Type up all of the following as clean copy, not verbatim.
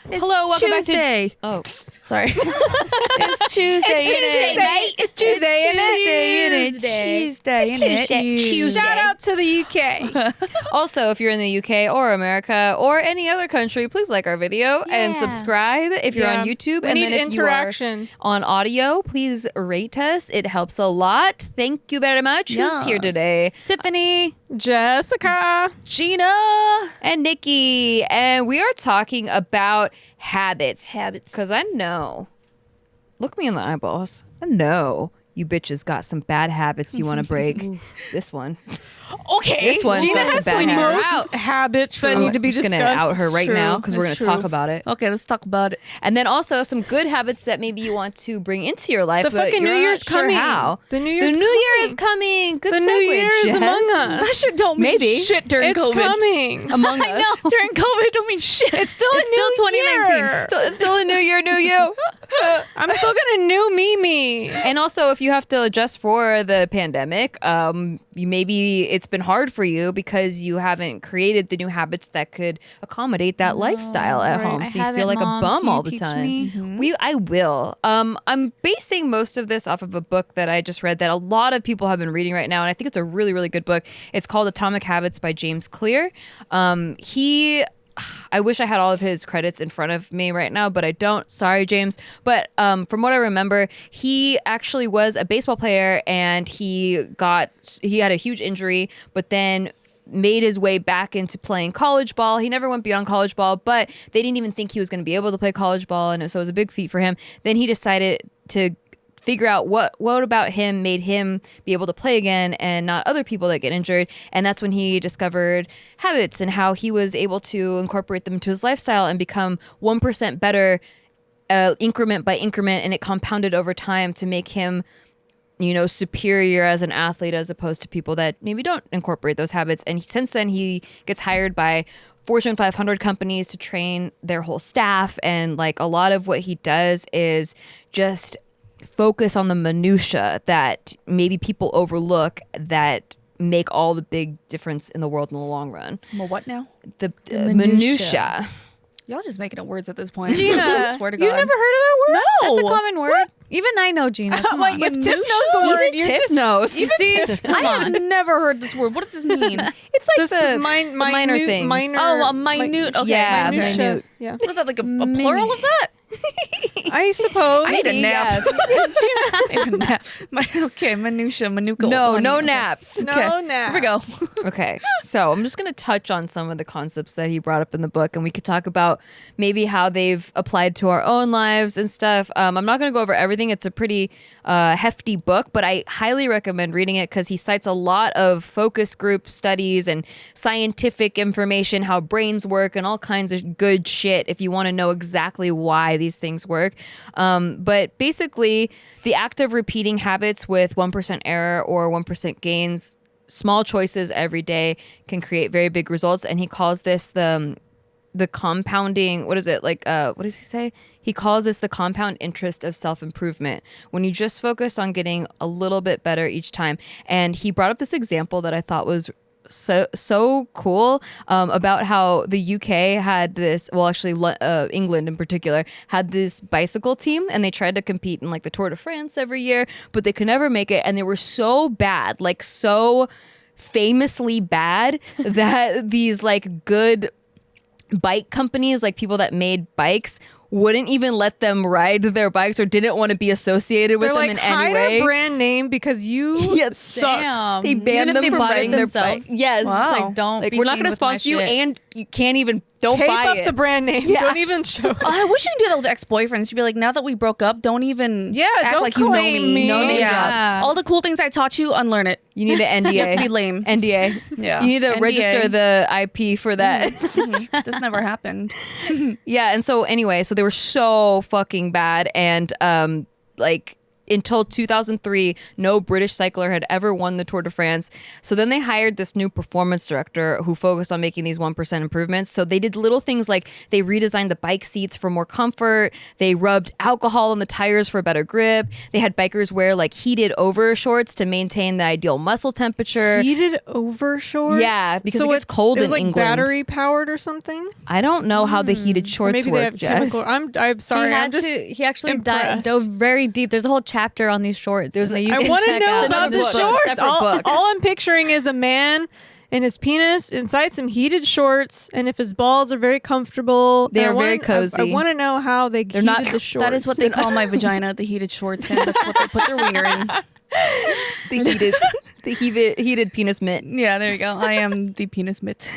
Hello, welcome Tuesday. back to... Oh, sorry. It's Tuesday. It's Tuesday, mate. It's Tuesday, Tuesday. Shout out to the UK. Also, if you're in the UK or America or any other country, please like our video and subscribe if you're on YouTube. We and need then if interaction. you are on audio, please rate us. It helps a lot. Thank you very much. Who's here today? Tiffany. Jessica. Gina. And Nikki. And we are talking about habits. Habits. Because I know. Look me in the eyeballs. I know you bitches got some bad habits you want to break. This one. Okay. This one's Gina got some has bad the habits. most habits that need to be I'm just discussed. going to out her right now because we're going It's to talk true. about it. Okay, let's talk about it. And then also some good habits that maybe you want to bring into your life. The but fucking you're New not Year's sure coming. How. The New Year's Year is coming. Good The segue, New Year is Jess. among us. That shit don't mean Maybe. shit during It's COVID. coming. Among us. During COVID, don't mean shit. It's still a It's new still 2019. year. It's still a new year, new you. I'm still gonna new me. And also, if you have to adjust for the pandemic, maybe it's been hard for you because you haven't created the new habits that could accommodate that lifestyle at home. So you feel like a bum all the time. I will. I'm basing most of this off of a book that I just read that a lot of people have been reading right now, and I think it's a really, really good book. It's called Atomic Habits by James Clear. I wish I had all of his credits in front of me right now, but I don't. Sorry, James. But from what I remember, he actually was a baseball player, and he had a huge injury, but then made his way back into playing college ball. He never went beyond college ball, but they didn't even think he was going to be able to play college ball, and so it was a big feat for him. Then he decided to figure out what about him made him be able to play again and not other people that get injured. And that's when he discovered habits and how he was able to incorporate them into his lifestyle and become 1% better increment by increment, and it compounded over time to make him superior as an athlete as opposed to people that maybe don't incorporate those habits. And since then he gets hired by Fortune 500 companies to train their whole staff, and like a lot of what he does is just focus on the minutia that maybe people overlook that make all the big difference in the world in the long run. Well, what now? The minutia. Y'all just making up words at this point. Gina, I swear to God. you never heard of that word? No. That's a common word. Even I know, Gina. Come Like, on. if Tiff knows the word, Even Tiff knows. I have never heard this word. What does this mean? It's like This the minor minor things. Minor, Oh, a minute. Okay, Yeah, minutia. minute. Yeah, What is that, like a plural of that? I suppose. I need a nap. I need a nap. Okay, minutia, manuka. No Okay. naps. No nap. Here we go. Okay, so I'm just going to touch on some of the concepts that he brought up in the book, and we could talk about maybe how they've applied to our own lives and stuff. I'm not going to go over everything. It's a pretty hefty book, but I highly recommend reading it because he cites a lot of focus group studies and scientific information, how brains work, and all kinds of good shit if you want to know exactly why these things work. But basically, the act of repeating habits with 1% error or 1% gains, small choices every day, can create very big results. And he calls this the compounding, what is it? Like, what does he say? He calls this the compound interest of self-improvement, when you just focus on getting a little bit better each time. And he brought up this example that I thought was so cool, about how the UK had this, well, actually England in particular had this bicycle team, and they tried to compete in like the Tour de France every year, but they could never make it, and they were so bad, like so famously bad that these like good bike companies, like people that made bikes, wouldn't even let them ride their bikes or didn't want to be associated with They're them like, in any hide way. our brand name because you suck. Damn. They Even banned if them they from bought it riding their themselves? bikes. Yes. Wow. It's like, don't Like, be we're not seen going to with my sponsor you, shit. and you can't even, don't tape buy up it. the brand name. Yeah. Don't even show it. I wish you could do that with ex-boyfriends. You'd be like, now that we broke up, don't even act don't like you know claim me. No name Yeah. All the cool things I taught you, unlearn it. You need an NDA. You have to be lame. NDA. Yeah. You need to NDA. register the IP for that. This never happened. Yeah, and so anyway, so they were so fucking bad, and like until 2003, no British cycler had ever won the Tour de France. So then they hired this new performance director who focused on making these 1% improvements. So they did little things like they redesigned the bike seats for more comfort. They rubbed alcohol on the tires for a better grip. They had bikers wear like heated over shorts to maintain the ideal muscle temperature. Heated over shorts? Yeah, because it gets cold it was in like England. battery powered or something? I don't know how the heated Or shorts maybe they work, have Jess. chemical. I'm sorry. He actually impressed. dove very deep. There's a whole chapter on these shorts. There's that a- you I can want to check know out. about the book. It's a shorts. separate All, book. all I'm picturing is a man and his penis inside some heated shorts, and if his balls are very comfortable, They and are I wanna- very cozy. I want to know how they They're heated not- the shorts. That is what they call my vagina, the heated shorts, and that's what they put their wiener in. the heated penis mitt. Yeah, there you go. I am the penis mitt.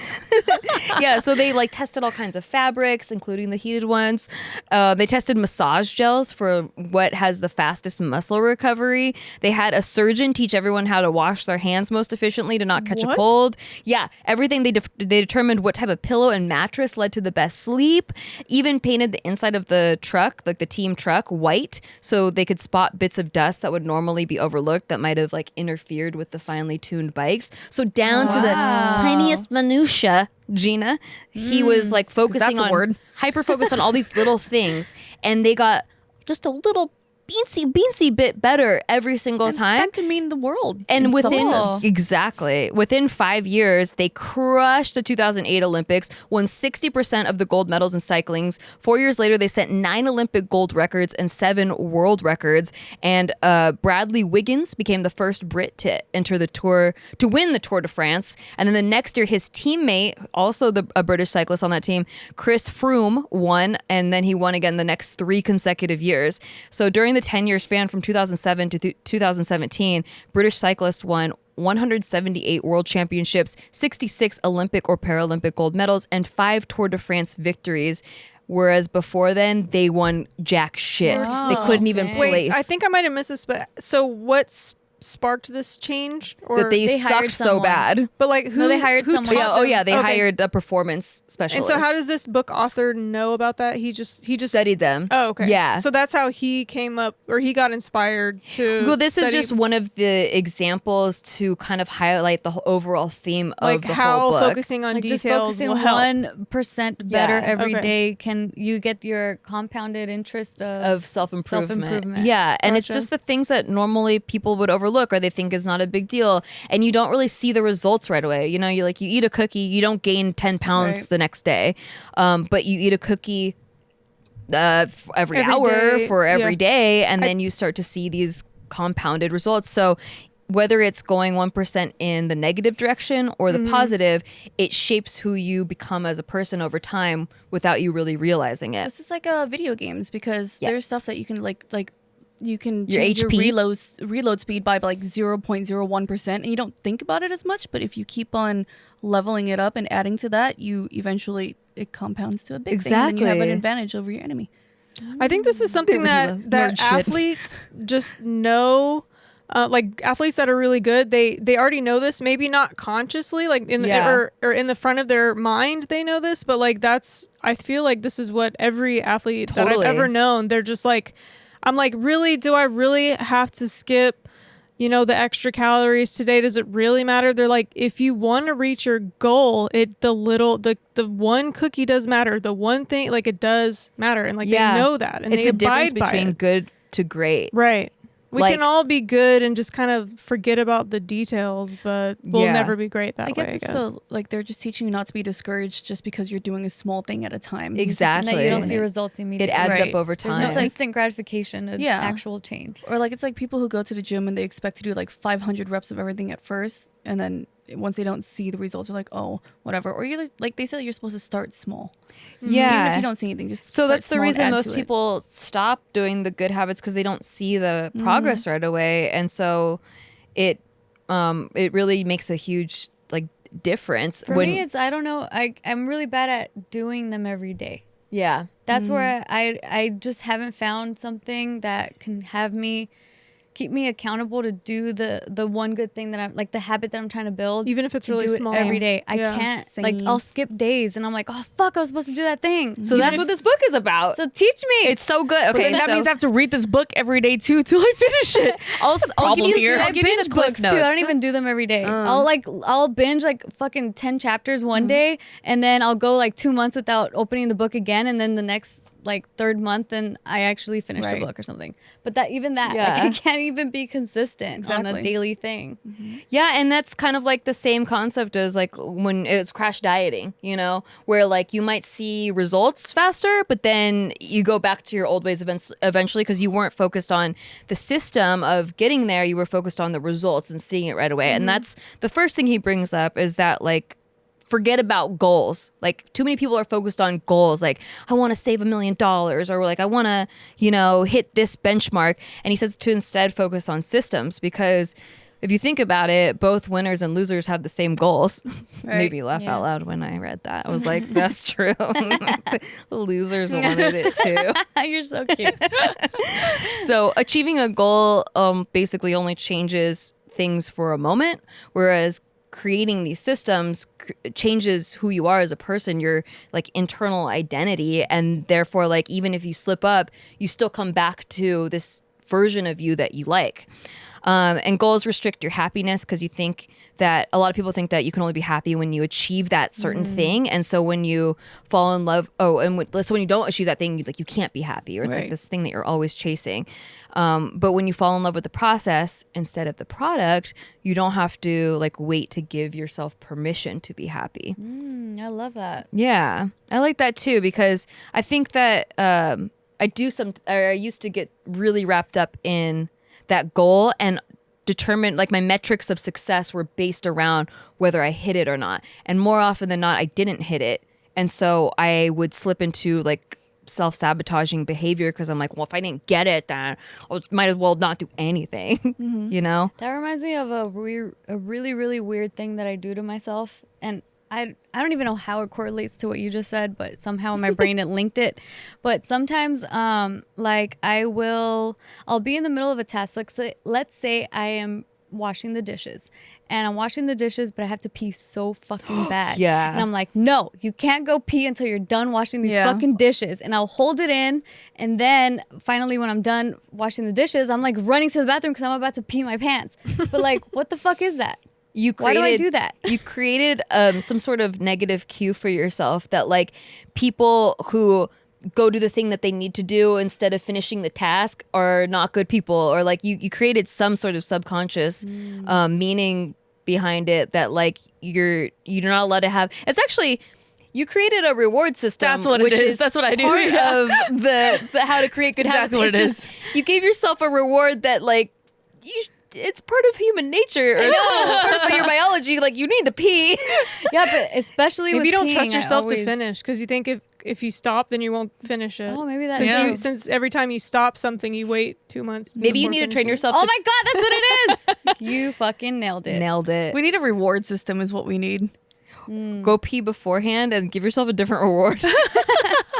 Yeah, so they like tested all kinds of fabrics, including the heated ones. They tested massage gels for what has the fastest muscle recovery. They had a surgeon teach everyone how to wash their hands most efficiently to not catch a What? cold. Yeah, everything they determined what type of pillow and mattress led to the best sleep. Even painted the inside of the truck, like the team truck, white so they could spot bits of dust that would normally be overlooked that might have like interfered with the finely tuned bikes. So down to the tiniest minutia, Gina, he was like focusing that's a on word. hyper focused on all these little things, and they got just a little beansy bit better every single time. That could mean the world. And It's within the- exactly within 5 years, they crushed the 2008 Olympics, won 60% of the gold medals in cyclings. 4 years later, they set 9 Olympic gold records and 7 world records. And Bradley Wiggins became the first Brit to enter the Tour to win the Tour de France. And then the next year, his teammate, also a British cyclist on that team, Chris Froome, won, and then he won again the next 3 consecutive years. So during the 10-year span from 2007 to 2017, British cyclists won 178 world championships, 66 Olympic or Paralympic gold medals, and 5 Tour de France victories. Whereas before then, they won jack shit. They couldn't even okay. Wait, place. I think I might have missed this, but so what's sparked this change? Or that they hired sucked so someone. bad. but like who? No, they hired who someone. taught Yeah, oh them? yeah, they Okay. hired a performance And specialist. so how does this book author know about that? He just studied them? Oh, okay. Yeah. So that's how he came up, or he got inspired to. Well, this is study, just one of the examples to kind of highlight the overall theme of like the how whole book. focusing on Like just details focusing will help. 1% better Yeah. every Okay. day, can you get your compounded interest of self-improvement. Self-improvement. Yeah, and it's Gotcha. just the things that normally people would overlook or they think is not a big deal, and you don't really see the results right away. You know, you eat a cookie, you don't gain 10 pounds Right. the next day, but you eat a cookie every Every hour day, for every yeah. day, and then you start to see these compounded results. So whether it's going 1% in the negative direction or the positive, it shapes who you become as a person over time without you really realizing it. This is like video games because Yes. there's stuff that you can like you can Your change HP? your reload speed by like 0.01%, and you don't think about it as much. But if you keep on leveling it up and adding to that, you eventually it compounds to a big thing, and then you have an Exactly. advantage over your enemy. I think this is something Nerd that shit. athletes just know. Like athletes that are really good, they already know this. Maybe not consciously, like in the Yeah. or in the front of their mind, they know this. But like I feel like this is what every athlete that Totally. I've ever known. They're just like, I'm like, really? Do I really have to skip? The extra calories today? Does it really matter? They're like, if you want to reach your goal, the one cookie does matter. The one thing, like it does matter, and like Yeah. they know that, and It's they the difference abide by between it. good to great. Right. We Like- can all be good and just kind of forget about the details, but we'll Yeah. never be great that I way, guess I it's guess. so like they're just teaching you not to be discouraged just because you're doing a small thing at a time. You Exactly. and that you don't keep see doing it. results It immediately. adds Right. up over There's time. no instant gratification, Yeah. actual change. Or like it's like people who go to the gym and they expect to do like 500 reps of everything at first, and then once they don't see the results, they're like, oh, whatever. Or you're like they said, you're supposed to start small. Even yeah. if you don't see anything, just So start that's the small and reason add most to it. people stop doing the good habits because they don't see the progress right away, and so it really makes a huge like difference. For me, it's, I don't know, I'm really bad at doing them every day. yeah. That's where I just haven't found something that can keep me accountable to do the one good thing that I'm like, the habit that I'm trying to build. Even if it's to really do small. it every day. I Yeah. can't, Same. like, I'll skip days and I'm like, oh, fuck, I was supposed to do that thing. So that's what this book is about. So teach me. It's so good. But Okay, then that so means I have to read this book every day too till I finish it. I'll give problem you here. I'll give you the binge cliff books notes. too. I don't even do them every day. I'll binge like fucking 10 chapters one day, and then I'll go like 2 months without opening the book again, and then the next like third month, then I actually finish the Right. book or something. But that like, Yeah. I can't even be consistent on a Exactly. daily thing. Yeah, and that's kind of like the same concept as like when it's crash dieting, you know, where like you might see results faster, but then you go back to your old ways eventually because you weren't focused on the system of getting there. You were focused on the results and seeing it right away. And that's the first thing he brings up is that like, forget about goals. Like too many people are focused on goals. Like I want to save $1 million or like I want to, you know, hit this benchmark. And he says to instead focus on systems because if you think about it, both winners and losers have the same goals. Made me laugh out loud when I read that. I was like, that's true. The losers wanted it too. You're so cute. So achieving a goal basically only changes things for a moment, whereas creating these systems changes who you are as a person, your like internal identity, and therefore like even if you slip up, you still come back to this version of you that you like. And goals restrict your happiness because you think that a lot of people think that you can only be happy when you achieve that certain thing. And so when you fall in love, so when you don't achieve that thing, you can't be happy, or it's like Right. this thing that you're always chasing. But when you fall in love with the process instead of the product, you don't have to like wait to give yourself permission to be happy. I love that. Yeah, I like that too because I think that I used to get really wrapped up in that goal and determine like my metrics of success were based around whether I hit it or not. And more often than not, I didn't hit it. And so I would slip into like self-sabotaging behavior because I'm like, well, if I didn't get it, then I might as well not do anything, you know? That reminds me of a really, really weird thing that I do to myself. And I don't even know how it correlates to what you just said, but somehow in my brain it linked it. But sometimes, like I'll be in the middle of a task. Let's say I am washing the dishes, and I'm washing the dishes, but I have to pee so fucking bad. Yeah. And I'm like, no, you can't go pee until you're done washing these Yeah. fucking dishes. And I'll hold it in, and then finally, when I'm done washing the dishes, I'm like running to the bathroom because I'm about to pee my pants. But like, what the fuck is that? Why do I do that? You created some sort of negative cue for yourself that like people who go do the thing that they need to do instead of finishing the task are not good people, or like you created some sort of subconscious meaning behind it that like you're not allowed to have. It's actually you created a reward system. That's what which it is. That's what I do. Part Yeah. of the how to create good habits. Exactly what It's it just you gave yourself a reward that like it's part of human nature, or part of your biology. Like you need to pee. Yeah, but especially Maybe with you don't peeing, trust I yourself to always- finish because you think if you stop, then you won't finish it. Oh, maybe that's since, true. since every time you stop something, you wait 2 months. Maybe you before need to train finishing. yourself. Oh to my god, that's what it is. You fucking nailed it. nailed it. We need a reward system is what we need. Go pee beforehand and give yourself a different reward.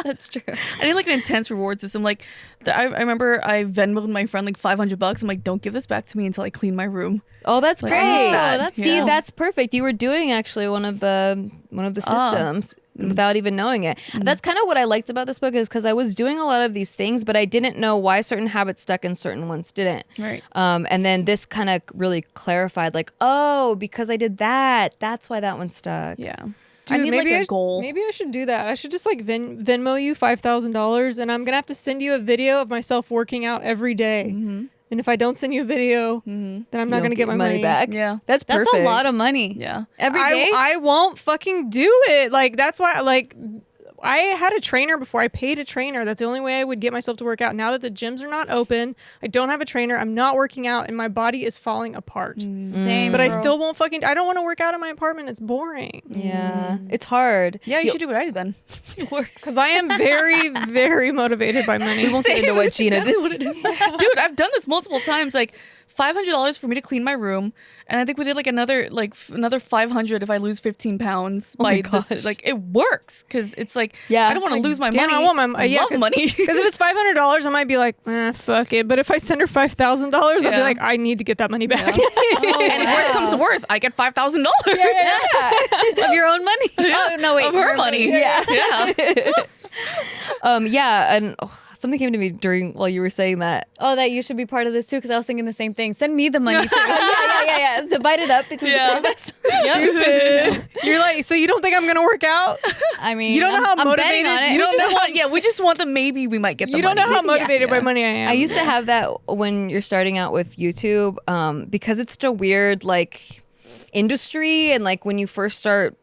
That's true. I need like an intense reward system. Like I remember I Venmoed my friend like $500. I'm like, don't give this back to me until I clean my room. Oh, that's Like, great. I need that. that's See, Yeah. that's perfect. You were doing actually one of the systems without even knowing it. That's kind of what I liked about this book is because I was doing a lot of these things, but I didn't know why certain habits stuck and certain ones didn't. Right. And then this kind of really clarified, like, oh, because I did that, that's why that one stuck. Yeah. Dude, I need like a goal. Maybe I should do that. I should just like Venmo you $5,000, and I'm gonna have to send you a video of myself working out every day. And if I don't send you a video, then I'm not gonna get my money back. Yeah. That's That's perfect. a lot of money. Yeah. Every day? I won't fucking do it. Like that's why like I had a trainer before. I paid a trainer. That's the only way I would get myself to work out. Now that the gyms are not open, I don't have a trainer. I'm not working out, and my body is falling apart. Same. But I bro. still won't fucking. I don't want to work out in my apartment. It's boring. Yeah, it's hard. Yeah, you should do what I did then. It works. Because I am very, very motivated by money. We won't get into what Gina did. What it is. Dude, I've done this multiple times. Like $500 for me to clean my room, and I think we did like another $500 if I lose 15 pounds by this. Like it works because it's like I don't want to lose my Damn, money. I want my I love money. Because if it's $500, I might be like, fuck it. But if I send her $5,000, I'll be Yeah. like, I need to get that money back. And worst comes to worst, I get $5,000 Of your own money? Oh no, wait, of her money. Yeah. And something came to me while you were saying that. Oh, that you should be part of this too, because I was thinking the same thing. Send me the money too. Yeah. Divide it up between the three of us. Stupid. You're like, so you don't think I'm gonna work out? I mean, You don't know how I'm betting motivated- on it. you don't know We just want the maybe we might get the You don't money. know how motivated by money I am. I used to have that when you're starting out with YouTube, because it's such a weird like industry, and like when you first start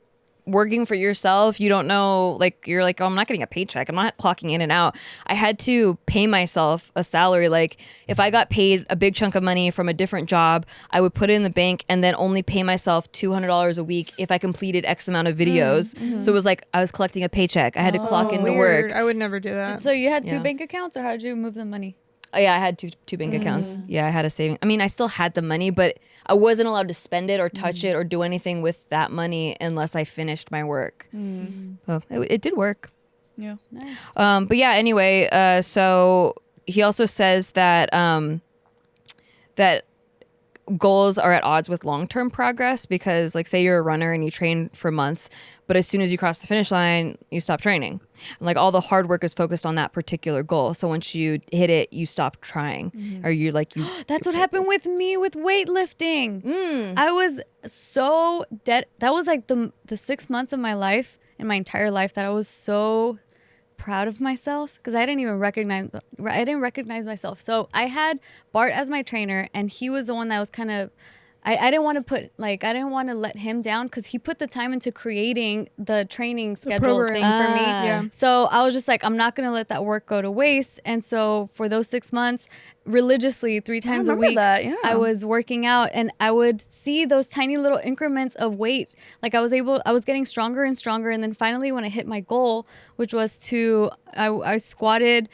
working for yourself, you don't know, like you're like, oh, I'm not getting a paycheck, I'm not clocking in and out. I had to pay myself a salary. Like if I got paid a big chunk of money from a different job, I would put it in the bank and then only pay myself $200 a week if I completed X amount of videos. So it was like I was collecting a paycheck. I had to clock into Weird. work. I would never do that. So you had two Yeah. bank accounts, or how did you move the money? Oh, yeah, I had two bank accounts. Yeah, I had a saving. I mean, I still had the money, but I wasn't allowed to spend it or touch it or do anything with that money unless I finished my work. So it did work. Yeah. Nice. But yeah, anyway, so he also says that that goals are at odds with long-term progress, because like say you're a runner and you train for months, but as soon as you cross the finish line, you stop training. And like all the hard work is focused on that particular goal. So once you hit it, you stop trying, or you like you. That's what happened with me with weightlifting. I was so dead. That was like the 6 months of my life, in my entire life, that I was so proud of myself, because I didn't recognize myself. So I had Bart as my trainer, and he was the one that was kind of, I didn't want to let him down, because he put the time into creating the training schedule program. thing for me. Yeah. So I was just like, I'm not going to let that work go to waste. And so for those 6 months, religiously 3 times a remember week, that, yeah. I was working out, and I would see those tiny little increments of weight. Like I was getting stronger and stronger. And then finally when I hit my goal, which was I squatted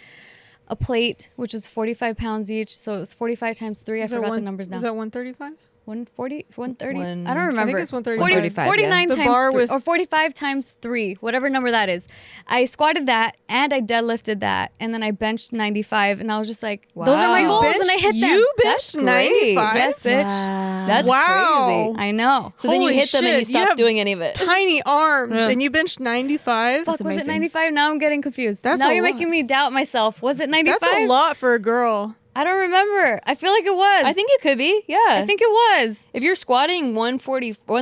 a plate, which was 45 pounds each. So it was 45 times 3. I forgot the numbers now. Is that 135? 140, 130? One- I don't remember. I think it's 135. 135, 49 The times bar 3, with- or 45 times 3, whatever number that is. I squatted that, and I deadlifted that, and then I benched 95, and I was just like, those are my Wow. goals, and I hit them. You That's benched great. 95? Yes, bitch. That's Wow. crazy. I know. So then you Holy hit them and you shit, you stop have doing any of it. Tiny arms, Yeah. and you benched 95? Fuck, was it amazing. 95? Now I'm getting confused. That's now a you're lot. making me doubt myself. Was it 95? That's a lot for a girl. I don't remember. I feel like it was. I think it could be. Yeah. I think it was. if you're squatting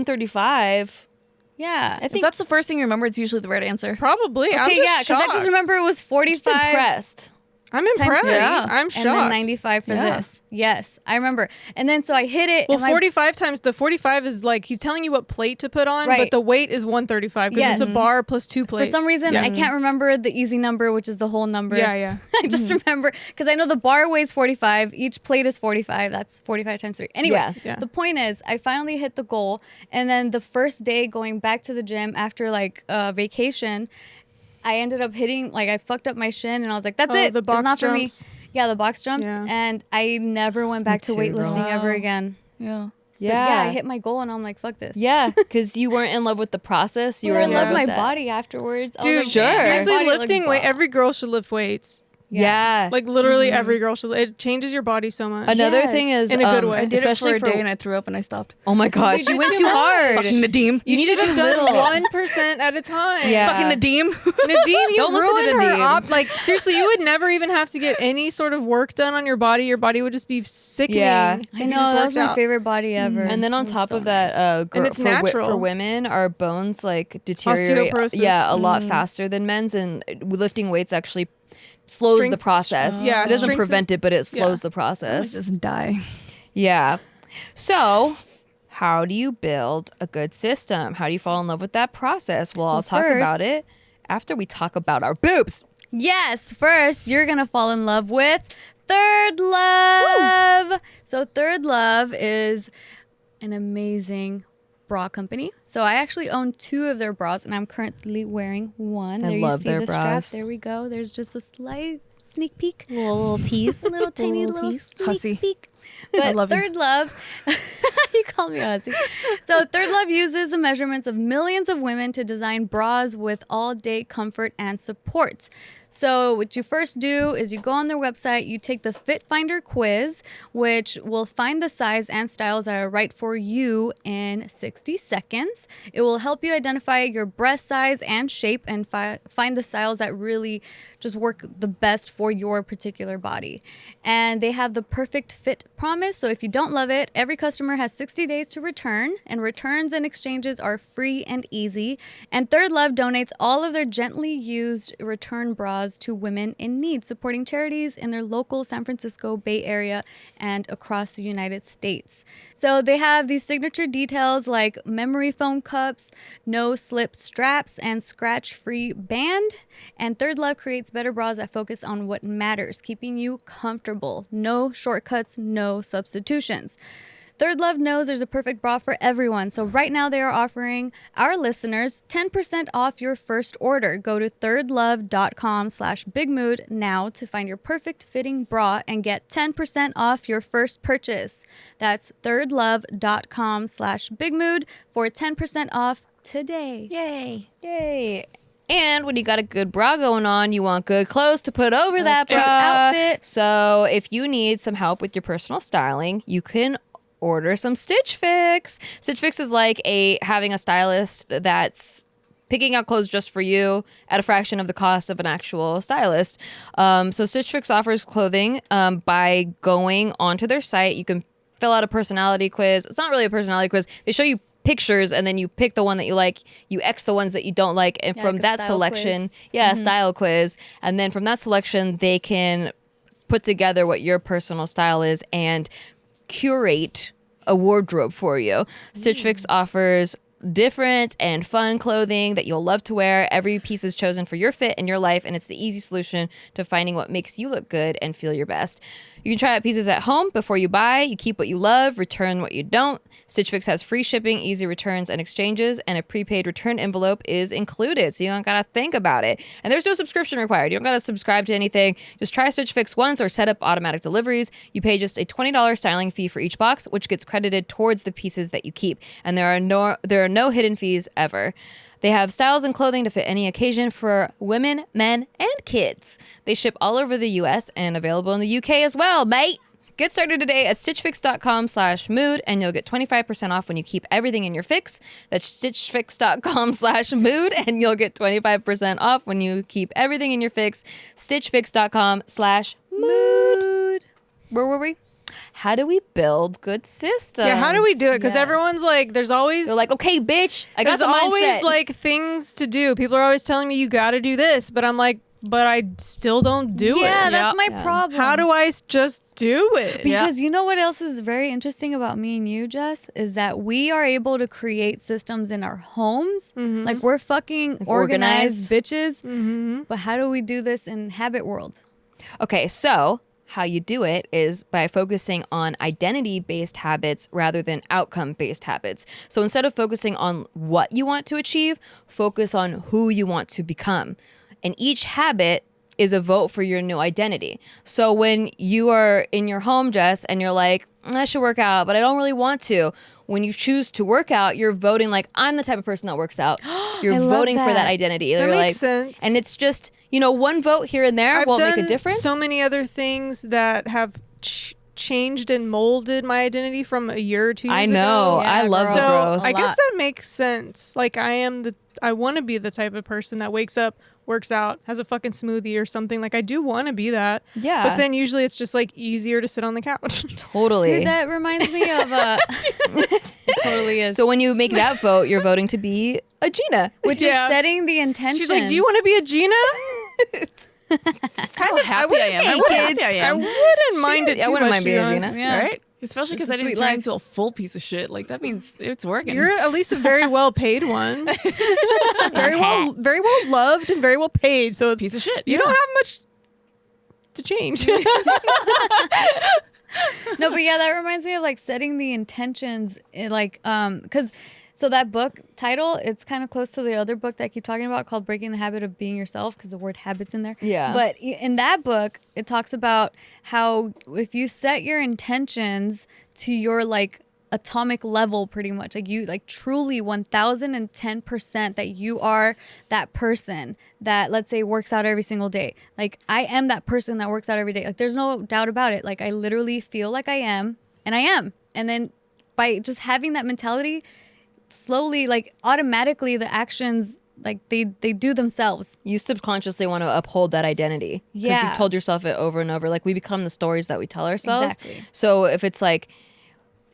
135, Yeah. I If think that's the first thing you remember, it's usually the right answer. Probably. I'm Okay, just yeah, because I just shocked. remember it was just 45. impressed. I'm impressed. three. I'm And shocked. then 95 for Yeah. this. Yes, I remember. And then so I hit it. Well, and my- 45 times the 45 is like he's telling you what plate to put on, Right. but the weight is 135 because it's Yes. a bar plus 2 for plates. some reason, Yeah. I can't remember the easy number, which is the whole number. Yeah, yeah. I just remember because I know the bar weighs 45. Each plate is 45. That's 45 times 3. Anyway, Yeah. Yeah. the point is, I finally hit the goal. And then the first day going back to the gym after like vacation, I ended up hitting, like I fucked up my shin, and I was like, that's Oh, it. the box it's not jumps. for me. Yeah, the box jumps. Yeah. And I never went back to too, girl. weightlifting ever Wow. again. Yeah. But yeah, I hit my goal, and I'm like, fuck this. Yeah, because you weren't in love with the process. You Well, were I in love love with my that. body afterwards. I was Dude, like, sure. "Damn, my seriously, body looks lifting weight, bomb." every girl should lift weights. Yeah. Like literally every girl should. It changes your body so much. Another Yes. thing is, In a good way. I did especially it for a day and I threw up and I stopped. oh my gosh, you went too hard. Fucking Nadim. You need to do done little. 1% at a time. Yeah. Fucking Nadim. Nadim, you Don't listen to ruined her Nadim. Like seriously, you would never even have to get any sort of work done on your body. Your body would just be sickening. Yeah. if I you know, just that was worked my out. favorite body ever. And then on It was top so of that, And it's natural. for women, our bones like deteriorate. Osteoporosis. Yeah, a lot faster than men's, and lifting weights actually slows the Strength- process. Yeah, it doesn't strengthens- prevent it, but it slows Yeah. the process. Just die. Yeah. So, how do you build a good system? How do you fall in love with that process? Well, I'll talk about first- it after we talk about our boobs. Yes, first you're gonna fall in love with Third Love. So Third Love is an amazing bra company. So I actually own 2 of their bras, and I'm currently wearing one. I There love you see their the strap. bras. There we go. There's just a slight sneak peek. Little tease. Little tiny Little little tease. sneak Hussy. peek. But love you. Third Love, you call me hussy. So Third Love uses the measurements of millions of women to design bras with all-day comfort and support. So what you first do is you go on their website, you take the Fit Finder quiz, which will find the size and styles that are right for you in 60 seconds. It will help you identify your breast size and shape and find the styles that really just work the best for your particular body. And they have the perfect fit promise. So if you don't love it, every customer has 60 days to return, and returns and exchanges are free and easy. And Third Love donates all of their gently used return bras to women in need, supporting charities in their local San Francisco Bay Area and across the United States. So they have these signature details like memory foam cups, no slip straps, and scratch-free band. And Third Love creates better bras that focus on what matters, keeping you comfortable. No shortcuts, no substitutions. Third Love knows there's a perfect bra for everyone. So right now they are offering our listeners 10% off your first order. Go to thirdlove.com/bigmood now to find your perfect fitting bra and get 10% off your first purchase. That's thirdlove.com/bigmood for 10% off today. Yay. Yay. And when you got a good bra going on, you want good clothes to put over that bra. Outfit. So if you need some help with your personal styling, you can order some Stitch Fix. Stitch Fix is like having a stylist that's picking out clothes just for you at a fraction of the cost of an actual stylist. So Stitch Fix offers clothing by going onto their site. You can fill out a personality quiz. It's not really a personality quiz. They show you pictures and then you pick the one that you like, you X the ones that you don't like, and from like a that style selection, quiz. style quiz, and then from that selection they can put together what your personal style is and curate a wardrobe for you. Stitch Fix offers different and fun clothing that you'll love to wear. Every piece is chosen for your fit and your life, and it's the easy solution to finding what makes you look good and feel your best. You can try out pieces at home before you buy. You keep what you love, return what you don't. Stitch Fix has free shipping, easy returns and exchanges, and a prepaid return envelope is included, so you don't gotta think about it. And there's no subscription required. You don't gotta subscribe to anything. Just try Stitch Fix once or set up automatic deliveries. You pay just a $20 styling fee for each box, which gets credited towards the pieces that you keep. And there are no hidden fees ever. They have styles and clothing to fit any occasion for women, men, and kids. They ship all over the U.S. and available in the U.K. as well, mate. Get started today at stitchfix.com/mood and you'll get 25% off when you keep everything in your fix. That's stitchfix.com/mood and you'll get 25% off when you keep everything in your fix. Stitchfix.com/mood. Where were we? How do we build good systems? Yeah, how do we do it? Because Yes. everyone's like, there's always They're like, okay, bitch, I got there's the always mindset. like things to do. People are always telling me you got to do this, but I'm like, but I still don't do it. Yeah, that's my Yeah. problem. How do I just do it? Because you know what else is very interesting about me and you, Jess, is that we are able to create systems in our homes. Like we're fucking organized bitches. But how do we do this in habit world? Okay, so how you do it is by focusing on identity-based habits rather than outcome-based habits. So instead of focusing on what you want to achieve, focus on who you want to become. And each habit is a vote for your new identity. So when you are in your home, Jess, and you're like, I should work out, but I don't really want to. When you choose to work out, you're voting like, I'm the type of person that works out. You're I love voting for that that. identity. That You're makes like, sense. And it's just, one vote here and there I've won't done make a difference. so many other things that have changed and molded my identity from a year or 2 years I ago. know. Yeah, I love girl. the So growth. I A guess lot. that makes sense. Like I want to be the type of person that wakes up, works out, has a fucking smoothie or something. Like I do want to be that. Yeah. But then usually it's just like easier to sit on the couch. Totally. Dude, that reminds me of it totally is. So when you make that vote, you're voting to be a Gina. Which Yeah. is setting the intention. She's like, "Do you want to be a Gina?" How happy I am. How happy I I am. wouldn't mind it I too wouldn't much, mind to be being a honest. Gina. Yeah. Right? Especially because I It's a didn't sweet turn life. into a full piece of shit. Like that means it's working. You're at least a very well paid one. very well loved and very well paid. So it's piece of shit. You don't have much to change. No, but yeah, that reminds me of like setting the intentions, because So that book title, it's kind of close to the other book that I keep talking about called Breaking the Habit of Being Yourself, because the word habit's in there. Yeah. But in that book, it talks about how if you set your intentions to your like atomic level, pretty much, like you like truly 1010% that you are that person that, let's say, works out every single day. Like I am that person that works out every day. Like there's no doubt about it. Like I literally feel like I am, and I am. And then by just having that mentality, slowly, like automatically, the actions like they do themselves. You subconsciously want to uphold that identity because Yeah. you've told yourself it over and over. Like we become the stories that we tell ourselves. Exactly. So if it's like,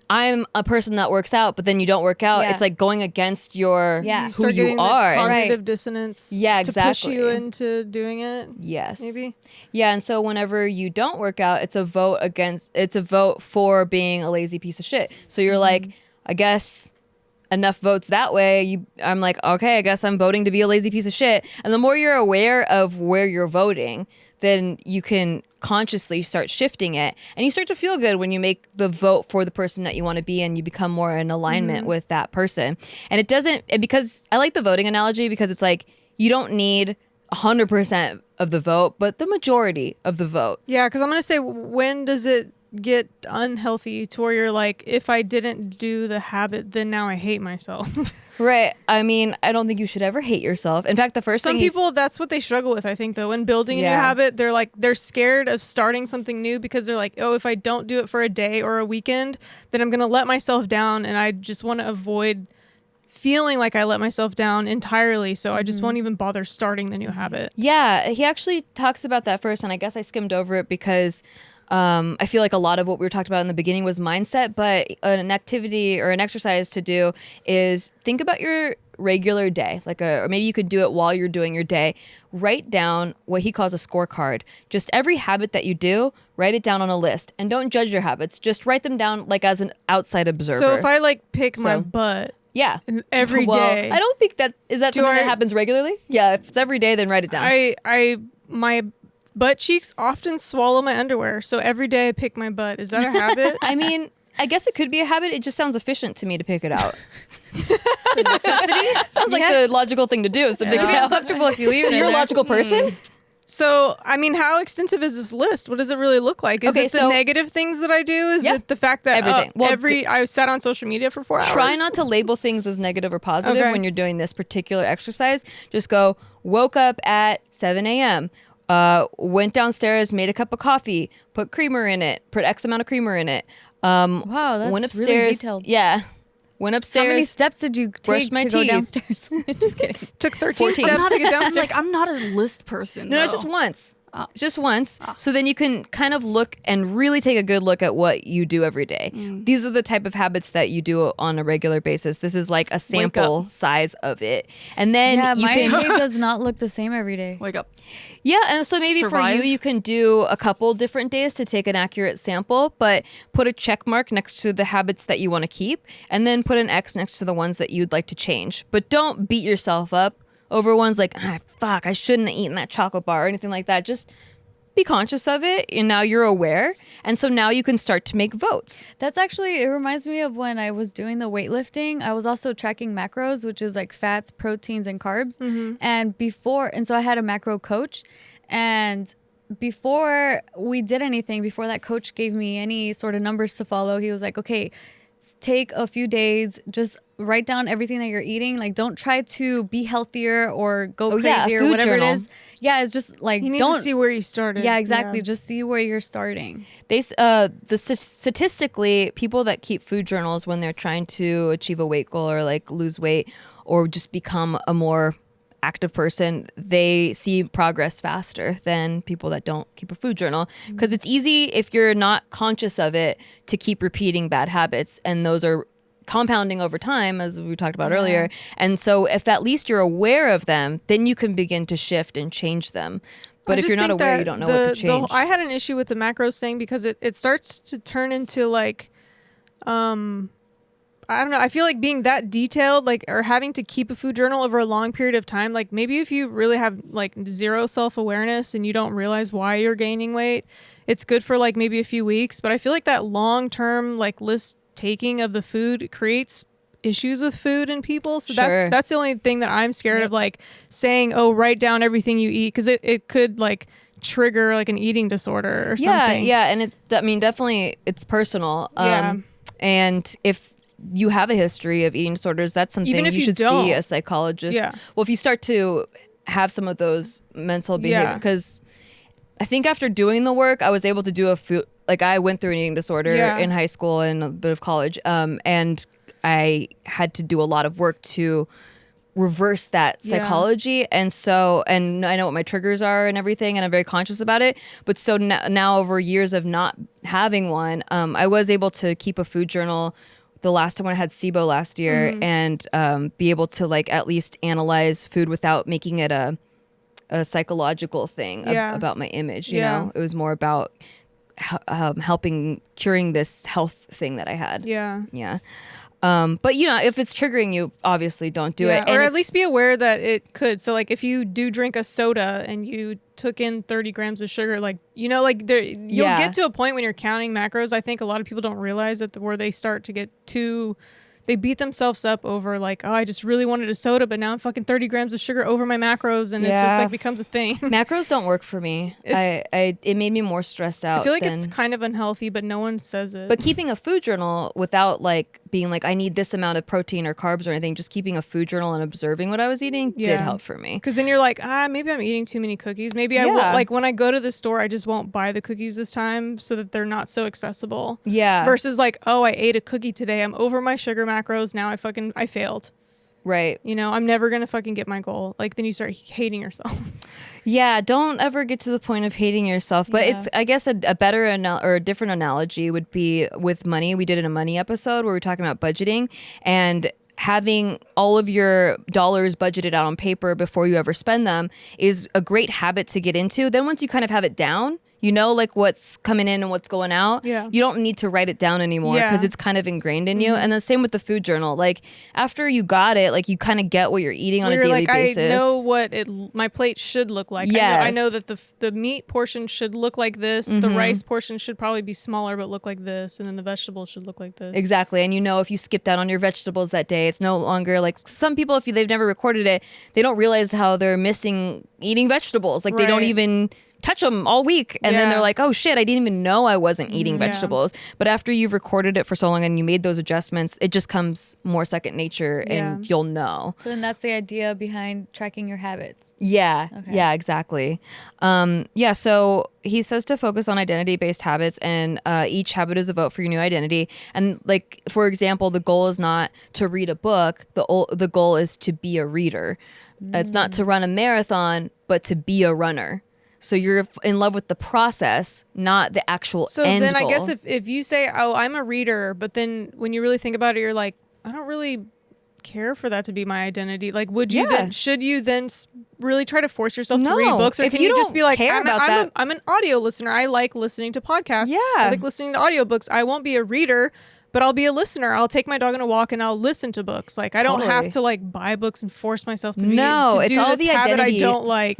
I'm a person that works out, but then you don't work out, Yeah. it's like going against your Yeah. You who start you getting are. the And- cognitive dissonance. Yeah, To push you exactly. into doing it. Yes. Maybe. Yeah, and so whenever you don't work out, it's a vote for being a lazy piece of shit. So you're like, I guess enough votes that way. I'm like, okay, I guess I'm voting to be a lazy piece of shit. And the more you're aware of where you're voting, then you can consciously start shifting it, and you start to feel good when you make the vote for the person that you want to be, and you become more in alignment with that person. And because I like the voting analogy, because it's like you don't need 100% of the vote, but the majority of the vote. Yeah, because I'm going to say, when does it get unhealthy to where you're like, if I didn't do the habit, then now I hate myself? Right. I mean, I don't think you should ever hate yourself. In fact, the first Some thing people, that's what they struggle with, I think, though. When building a new Yeah. habit, they're scared of starting something new because they're like, oh, if I don't do it for a day or a weekend, then I'm going to let myself down, and I just want to avoid feeling like I let myself down entirely, so I just won't even bother starting the new habit. Yeah, he actually talks about that first, and I guess I skimmed over it because I feel like a lot of what we were talking about in the beginning was mindset, but an activity or an exercise to do is think about your regular day, or maybe you could do it while you're doing your day. Write down what he calls a scorecard. Just every habit that you do, write it down on a list, and don't judge your habits. Just write them down like as an outside observer. So if I like pick my So- butt yeah, every well, day, I don't think that is that Do something I- that happens regularly. Yeah, if it's every day, then write it down. my butt cheeks often swallow my underwear, so every day I pick my butt. Is that a habit? I mean, I guess it could be a habit. It just sounds efficient to me to pick it out. Sounds like the logical thing to do is to pick it It'd be out. uncomfortable if you leave it. You're a in there. logical person? So, I mean, how extensive is this list? What does it really look like? Is Okay, it the so- negative things that I do? Is Yeah. it the fact that Everything. Well, I sat on social media for 4 hours? Try not to label things as negative or positive Okay. when you're doing this particular exercise. Just go, woke up at 7 a.m., went downstairs, made a cup of coffee, put creamer in it, put X amount of creamer in it. Wow, that's Went upstairs. really detailed. Yeah. Went How upstairs. many steps did you brushed take my to go teeth. downstairs? Just kidding. Took 13 14. steps to get downstairs. I'm not a list person. No, though. it's just once. Just once. So then you can kind of look and really take a good look at what you do every day. These are the type of habits that you do on a regular basis. This is like a sample size of it. And then Yeah, you my can day does not look the same every day. Wake up. Yeah, and so maybe Survive. for you can do a couple different days to take an accurate sample, but put a check mark next to the habits that you want to keep, and then put an X next to the ones that you'd like to change. But don't beat yourself up over ones like, fuck, I shouldn't have eaten that chocolate bar or anything like that. Just be conscious of it, and now you're aware, and so now you can start to make votes. That's actually, it reminds me of when I was doing the weightlifting. I was also tracking macros, which is like fats, proteins, and carbs. And so I had a macro coach. And before we did anything, before that coach gave me any sort of numbers to follow, he was like, okay, take a few days, just write down everything that you're eating. Like, don't try to be healthier or go Oh, yeah, crazy or food whatever journal. it is. Yeah, it's just like, You need don't to see where you started. Yeah, exactly. Just see where you're starting. Statistically, people that keep food journals when they're trying to achieve a weight goal or like lose weight or just become a more active person, they see progress faster than people that don't keep a food journal, because it's easy if you're not conscious of it to keep repeating bad habits, and those are compounding over time, as we talked about earlier. And so if at least you're aware of them, then you can begin to shift and change them. But I if just you're not think aware, that you don't know what to change. I had an issue with the macros thing because it starts to turn into like, I don't know. I feel like being that detailed, like, or having to keep a food journal over a long period of time, like maybe if you really have like zero self-awareness and you don't realize why you're gaining weight, it's good for like maybe a few weeks. But I feel like that long-term like list taking of the food creates issues with food and people. So Sure. that's the only thing that I'm scared of, like saying, oh, write down everything you eat, because it could like trigger like an eating disorder or something. Yeah, and definitely it's personal. Yeah. And if you have a history of eating disorders, that's something Even if you you should don't. see a psychologist. Yeah. Well, if you start to have some of those mental behavior, Yeah. because I think after doing the work, I was able to do like I went through an eating disorder Yeah. in high school and a bit of college. And I had to do a lot of work to reverse that Yeah. psychology. And I know what my triggers are and everything, and I'm very conscious about it. But so now over years of not having one, I was able to keep a food journal the last time when I had SIBO last year, and be able to like at least analyze food without making it a psychological thing Yeah. about my image. You Yeah. know, it was more about helping curing this health thing that I had. Yeah. Yeah. But you know, if it's triggering you, obviously don't do it. Or And at least be aware that it could. So like if you do drink a soda and you took in 30 grams of sugar, like, you know, like you'll Yeah. get to a point when you're counting macros. I think a lot of people don't realize that where they start to get they beat themselves up over like, oh, I just really wanted a soda, but now I'm fucking 30 grams of sugar over my macros, and it's just Yeah. like becomes a thing. macros don't work for me. It made me more stressed out. I feel like than, it's kind of unhealthy, but no one says it. But keeping a food journal without like being like I need this amount of protein or carbs or anything, just keeping a food journal and observing what I was eating did Yeah. help for me. Because then you're like, maybe I'm eating too many cookies. Maybe I Yeah. won't, like when I go to the store, I just won't buy the cookies this time so that they're not so accessible. Yeah. Versus like, oh, I ate a cookie today. I'm over my sugar macros. Now I failed. Right. You know, I'm never going to fucking get my goal. Like then you start hating yourself. Yeah, don't ever get to the point of hating yourself. But Yeah. it's, I guess, a better or a different analogy would be with money. We did a money episode where we were talking about budgeting and having all of your dollars budgeted out on paper before you ever spend them is a great habit to get into. Then once you kind of have it down, you know, like what's coming in and what's going out. Yeah. You don't need to write it down anymore Yeah. because it's kind of ingrained in you. And then same with the food journal. Like after you got it, like you kind of get what you're eating on a You're daily like, basis. I know what my plate should look like. Yes. I know that the meat portion should look like this. The rice portion should probably be smaller but look like this. And then the vegetables should look like this. Exactly. And you know, if you skipped out on your vegetables that day, it's no longer like some people, if they've never recorded it, they don't realize how they're missing eating vegetables. Like they don't Right. even touch them all week. And then Yeah. they're like, oh shit, I didn't even know I wasn't eating Yeah. vegetables. But after you've recorded it for so long and you made those adjustments, it just comes more second nature and Yeah. you'll know. So then that's the idea behind tracking your habits. Yeah. Okay. Yeah, exactly. Yeah. So he says to focus on identity-based habits, and each habit is a vote for your new identity. And like, for example, the goal is not to read a book. The goal is to be a reader. It's not to run a marathon, but to be a runner. So you're in love with the process, not the actual So end then goal. I guess if you say, oh, I'm a reader, but then when you really think about it, you're like, I don't really care for that to be my identity. Like, should you then really try to force yourself to read No. books? Or If can you you just don't be like, care about that- I'm an audio listener. I like listening to podcasts. Yeah. I like listening to audiobooks. I won't be a reader, but I'll be a listener. I'll take my dog on a walk and I'll listen to books. Like I don't Totally. have to like buy books and force myself to No, to it's do all this the habit identity. I don't like.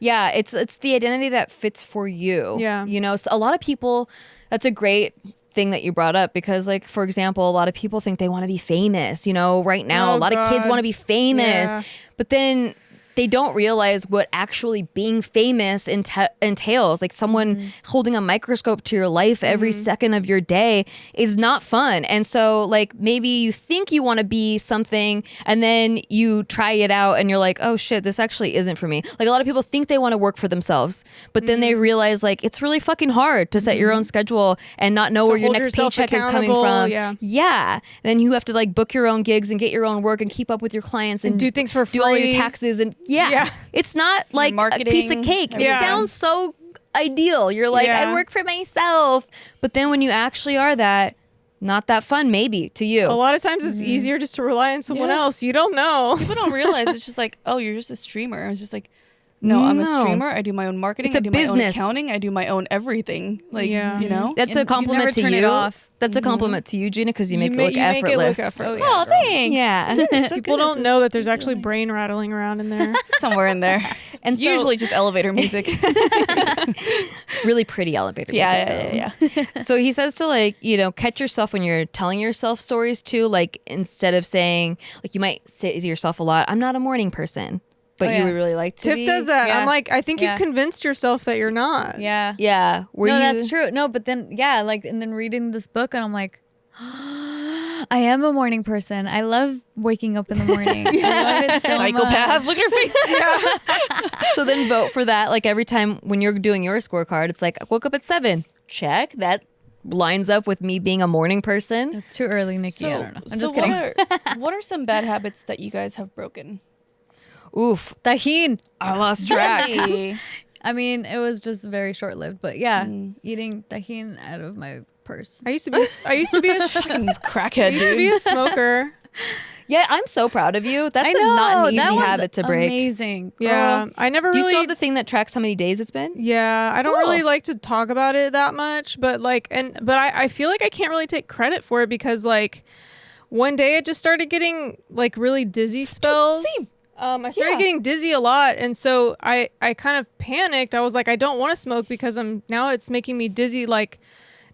Yeah, it's the identity that fits for you. Yeah. You know, so a lot of people, that's a great thing that you brought up because like, for example, a lot of people think they want to be famous, you know, right now. Oh, a lot of kids God. want to be famous, Yeah. but then they don't realize what actually being famous entails. Like someone holding a microscope to your life every second of your day is not fun. And so like maybe you think you want to be something and then you try it out and you're like, oh shit, this actually isn't for me. Like a lot of people think they want to work for themselves, but then they realize like it's really fucking hard to set your own schedule and not know To where your hold next yourself paycheck is coming accountable, from. yeah. Yeah. Then you have to like book your own gigs and get your own work and keep up with your clients and Do things for do all your free. taxes and yeah. It's not like a piece of marketing, cake. It Yeah. sounds so ideal. You're like, Yeah. I work for myself. But then when you actually are that, not that fun maybe to you. A lot of times it's easier just to rely on someone Yeah. else. You don't know. People don't realize it's just like, oh, you're just a streamer. It's just like, No, I'm a No. streamer. I do my own marketing. It's a I do business. my own accounting. I do my own everything. Like, Yeah. you know? That's And a you compliment never to turn you. it off. That's a compliment to you, Gina, because you make it look you make it look effortless. effortless. Oh, thanks. Yeah. So People good at don't this. know that there's It's actually really brain rattling around in there. somewhere in there. And so, Usually just elevator music. really pretty elevator music. though. So he says to like, catch yourself when you're telling yourself stories too. Like instead of saying, like you might say to yourself a lot, I'm not a morning person, but Oh, you yeah. would really like to Tiff be. does that. Yeah. I'm like, I think Yeah. you've convinced yourself that you're not. Yeah. Yeah. Were No, you? that's true. No, but then and then reading this book and I'm like, I am a morning person. I love waking up in the morning. I love it so Psychopath. much. Look at her face. So then vote for that. Like every time when you're doing your scorecard, it's like, I woke up at 7. Check. That lines up with me being a morning person. It's too early, Nikki. I don't know. I'm just what kidding. what are some bad habits that you guys have broken? Oof. Tajin. I lost track. I mean, it was just very short lived, but yeah, eating tajin out of my purse. I used to be. I used to be a. Fucking I crackhead, used to dude. be a smoker. Yeah, I'm so proud of you. That's I know, not an easy that one's habit to break. Amazing. Yeah, Girl. I never Do you really. still have the thing that tracks how many days it's been? Yeah, I don't Cool. really like to talk about it that much, but I feel like I can't really take credit for it because like one day I just started getting like really dizzy spells. Same. I started getting dizzy a lot, and so I kind of panicked. I was like, I don't want to smoke because now it's making me dizzy. Like,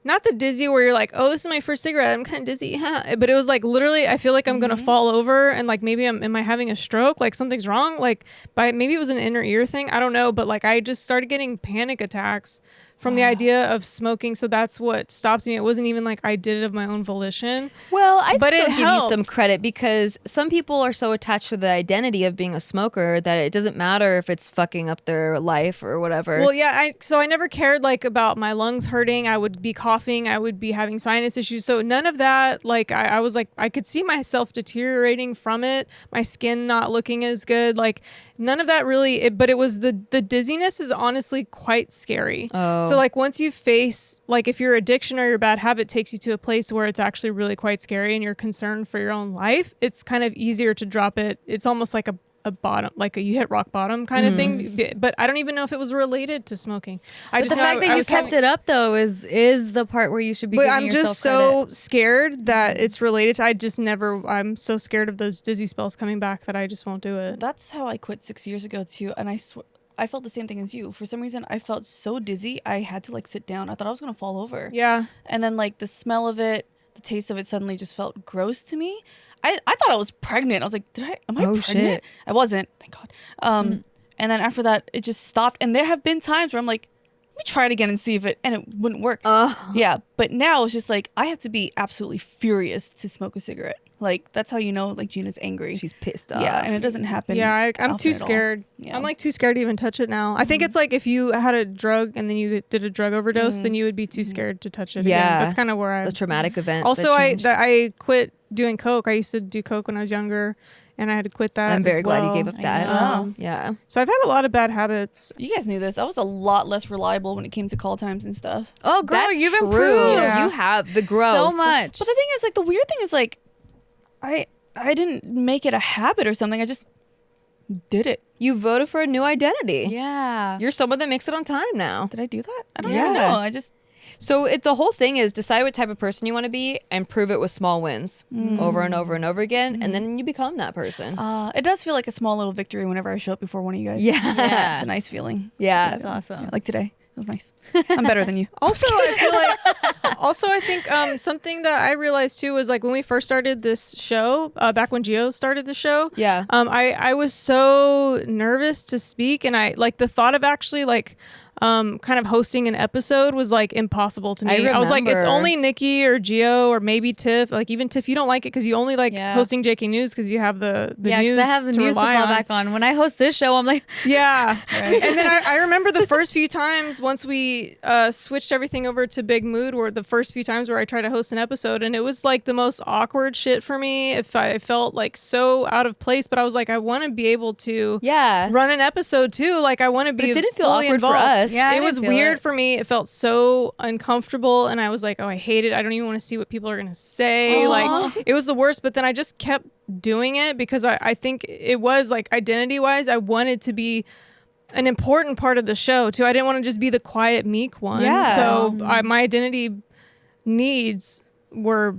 not the dizzy where you're like, oh, this is my first cigarette, I'm kind of dizzy, but it was like literally I feel like I'm gonna fall over and like maybe am I having a stroke, like something's wrong, like maybe it was an inner ear thing, I don't know, but like I just started getting panic attacks from the idea of smoking, so that's what stopped me. It wasn't even like I did it of my own volition. Well, I But still it give you helped. some credit because some people are so attached to the identity of being a smoker that it doesn't matter if it's fucking up their life or whatever. Well, yeah, so I never cared like about my lungs hurting. I would be coughing. I would be having sinus issues. So none of that. Like I was like I could see myself deteriorating from it. My skin not looking as good. Like none of that really. But it was the dizziness is honestly quite scary. Oh. So like once you face like if your addiction or your bad habit takes you to a place where it's actually really quite scary and you're concerned for your own life, it's kind of easier to drop it. It's almost like a bottom, like you hit rock bottom kind of thing. But I don't even know if it was related to smoking. I But just the fact that you kept it up though is the part where you should be. But giving I'm yourself just so credit. scared that it's related to, I'm so scared of those dizzy spells coming back that I just won't do it. That's how I quit 6 years ago too, and I felt the same thing as you. For some reason, I felt so dizzy, I had to like sit down. I thought I was gonna fall over. Yeah. And then like the smell of it, the taste of it suddenly just felt gross to me. I thought I was pregnant. I was like, am I Oh, pregnant? shit. I wasn't, thank God. And then after that, it just stopped. And there have been times where I'm like, let me try it again and see if it wouldn't work. Yeah, but now it's just like I have to be absolutely furious to smoke a cigarette. Like that's how you know like Gina's angry. she's pissed off. Yeah, and it doesn't happen. Yeah, I'm often too at all. scared. Yeah. I'm like too scared to even touch it now. I think it's like if you had a drug and then you did a drug overdose, then you would be too scared to touch it. Yeah. Again. That's kind of where I. The traumatic event. Also, that I changed. I quit doing coke. I used to do coke when I was younger, and I had to quit that. I'm very as glad you well. gave up that. know. Yeah. So I've had a lot of bad habits. You guys knew this. I was a lot less reliable when it came to call times and stuff. Oh, girl, That's you've true. improved Yeah. You have the growth. so much. But the thing is, like, the weird thing is, like, I didn't make it a habit or something. I just did it. You voted for a new identity. Yeah. You're someone that makes it on time now. Did I do that? I don't Yeah. even know. I just So the whole thing is decide what type of person you want to be and prove it with small wins over and over and over again, and then you become that person. it does feel like a small little victory whenever I show up before one of you guys. Yeah. It's a nice feeling. Yeah. That's awesome. Yeah, like today. It was nice. I'm better than you. Also, I feel like. Also, I think something that I realized too was like when we first started this show, back when Gio started the show. Yeah. I was so nervous to speak, and I like the thought of actually like kind of hosting an episode was like impossible to me. I was like, it's remember. only Nikki or Gio or maybe Tiff. Like even Tiff, you don't like it because you only like Yeah. hosting JK News because you have the Yeah, news because I have the to news to fall rely on. back on. When I host this show, I'm like, Yeah. And then I remember the first few times once we switched everything over to Big Mood were the first few times where I tried to host an episode, and it was like the most awkward shit for me. If I felt like so out of place, but I was like, I want to be able to Yeah. run an episode too. Like I want to be But it didn't feel fully awkward for involved. us. Yeah, I it didn't was feel weird it. for me. It felt so uncomfortable, and I was like, oh, I hate it. I don't even want to see what people are gonna say. Aw. Like it was the worst. But then I just kept doing it because I think it was like identity wise, I wanted to be an important part of the show too. I didn't want to just be the quiet, meek one. Yeah. So my identity needs were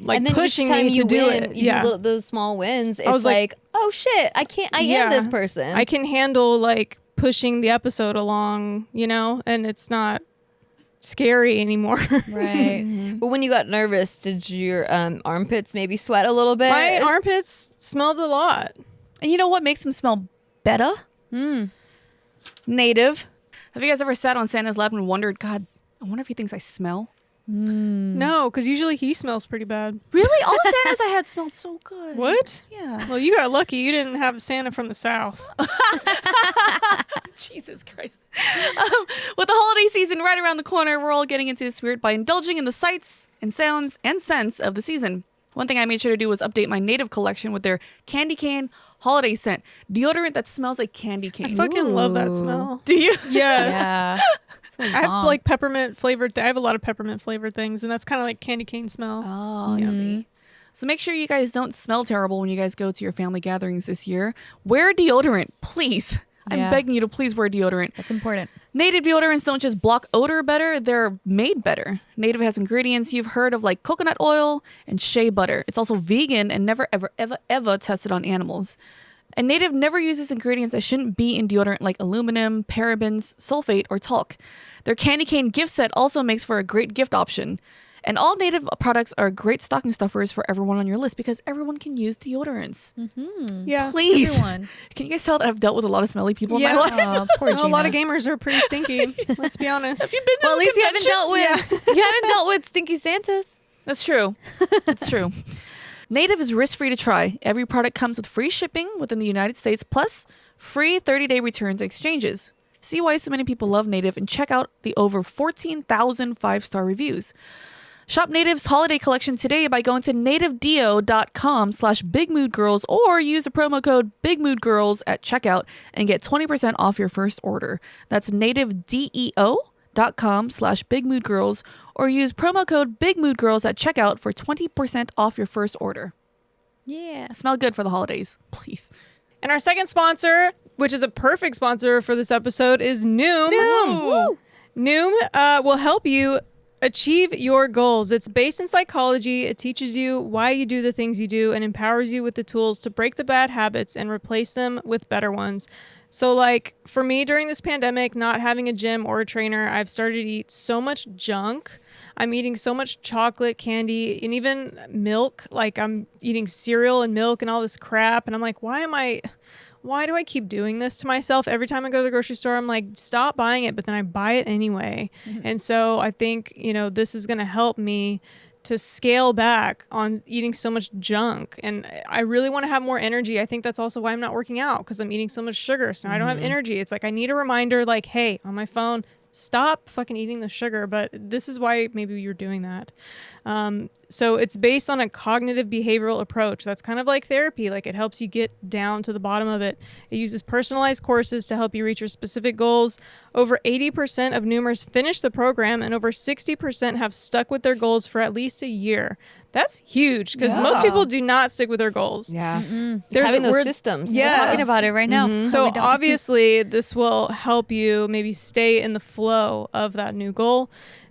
like and then pushing each time me you to do win, it. you Yeah. do the small wins. It's was like, oh shit, I am Yeah. this person. I can handle like pushing the episode along, and it's not scary anymore. Right. But when you got nervous, did your armpits maybe sweat a little bit? My armpits smelled a lot. And you know what makes them smell better? Native. Have you guys ever sat on Santa's lap and wondered, God, I wonder if he thinks I smell? No, because usually he smells pretty bad. Really? All the Santas I had smelled so good. What? Yeah. Well, you got lucky. You didn't have Santa from the South. Jesus Christ. With the holiday season right around the corner, we're all getting into the spirit by indulging in the sights and sounds and scents of the season. One thing I made sure to do was update my Native collection with their candy cane holiday scent. Deodorant that smells like candy cane. I fucking love that smell. Do you? Yes. Yeah. I have like peppermint flavored. I have a lot of peppermint flavored things, and that's kind of like candy cane smell. Oh, I see. So make sure you guys don't smell terrible when you guys go to your family gatherings this year. Wear deodorant, please. I'm Yeah. begging you to please wear deodorant. That's important. Native deodorants don't just block odor better, they're made better. Native has ingredients you've heard of like coconut oil and shea butter. It's also vegan and never, ever, ever, ever tested on animals. And Native never uses ingredients that shouldn't be in deodorant like aluminum, parabens, sulfate, or talc. Their candy cane gift set also makes for a great gift option. And all Native products are great stocking stuffers for everyone on your list because everyone can use deodorants. Yeah. Please. Everyone. Can you guys tell that I've dealt with a lot of smelly people in my Yeah. life? Oh, poor A lot of Gina. gamers are pretty stinky. Let's be honest. Have you been to Well, at the least you haven't conventions? dealt with you haven't dealt with stinky Santas. That's true. That's true. Native is risk-free to try. Every product comes with free shipping within the United States, plus free 30-day returns and exchanges. See why so many people love Native and check out the over 14,000 five-star reviews. Shop Native's holiday collection today by going to nativedeo.com/bigmoodgirls or use the promo code BigMoodGirls at checkout and get 20% off your first order. That's nativedeo.com/bigmoodgirls or use promo code BigMoodGirls at checkout for 20% off your first order. Yeah. Smell good for the holidays, please. And our second sponsor, which is a perfect sponsor for this episode, is Noom. Noom will help you achieve your goals. It's based in psychology. It teaches you why you do the things you do and empowers you with the tools to break the bad habits and replace them with better ones. So like for me during this pandemic, not having a gym or a trainer, I've started to eat so much junk. I'm eating so much chocolate, candy, and even milk. Like I'm eating cereal and milk and all this crap. And I'm like, why do I keep doing this to myself? Every time I go to the grocery store, I'm like, stop buying it. But then I buy it anyway. And so I think, this is going to help me to scale back on eating so much junk. And I really want to have more energy. I think that's also why I'm not working out, because I'm eating so much sugar. So now I don't have energy. It's like I need a reminder like, hey, on my phone, stop fucking eating the sugar. But this is why maybe you're doing that. So it's based on a cognitive behavioral approach. That's kind of like therapy. Like it helps you get down to the bottom of it. It uses personalized courses to help you reach your specific goals. Over 80% of Noomers finish the program and over 60% have stuck with their goals for at least a year. That's huge because most people do not stick with their goals. Yeah. There's Having those we're- systems. Yeah. We're talking about it right now. So No, we don't. obviously this will help you maybe stay in the flow of that new goal.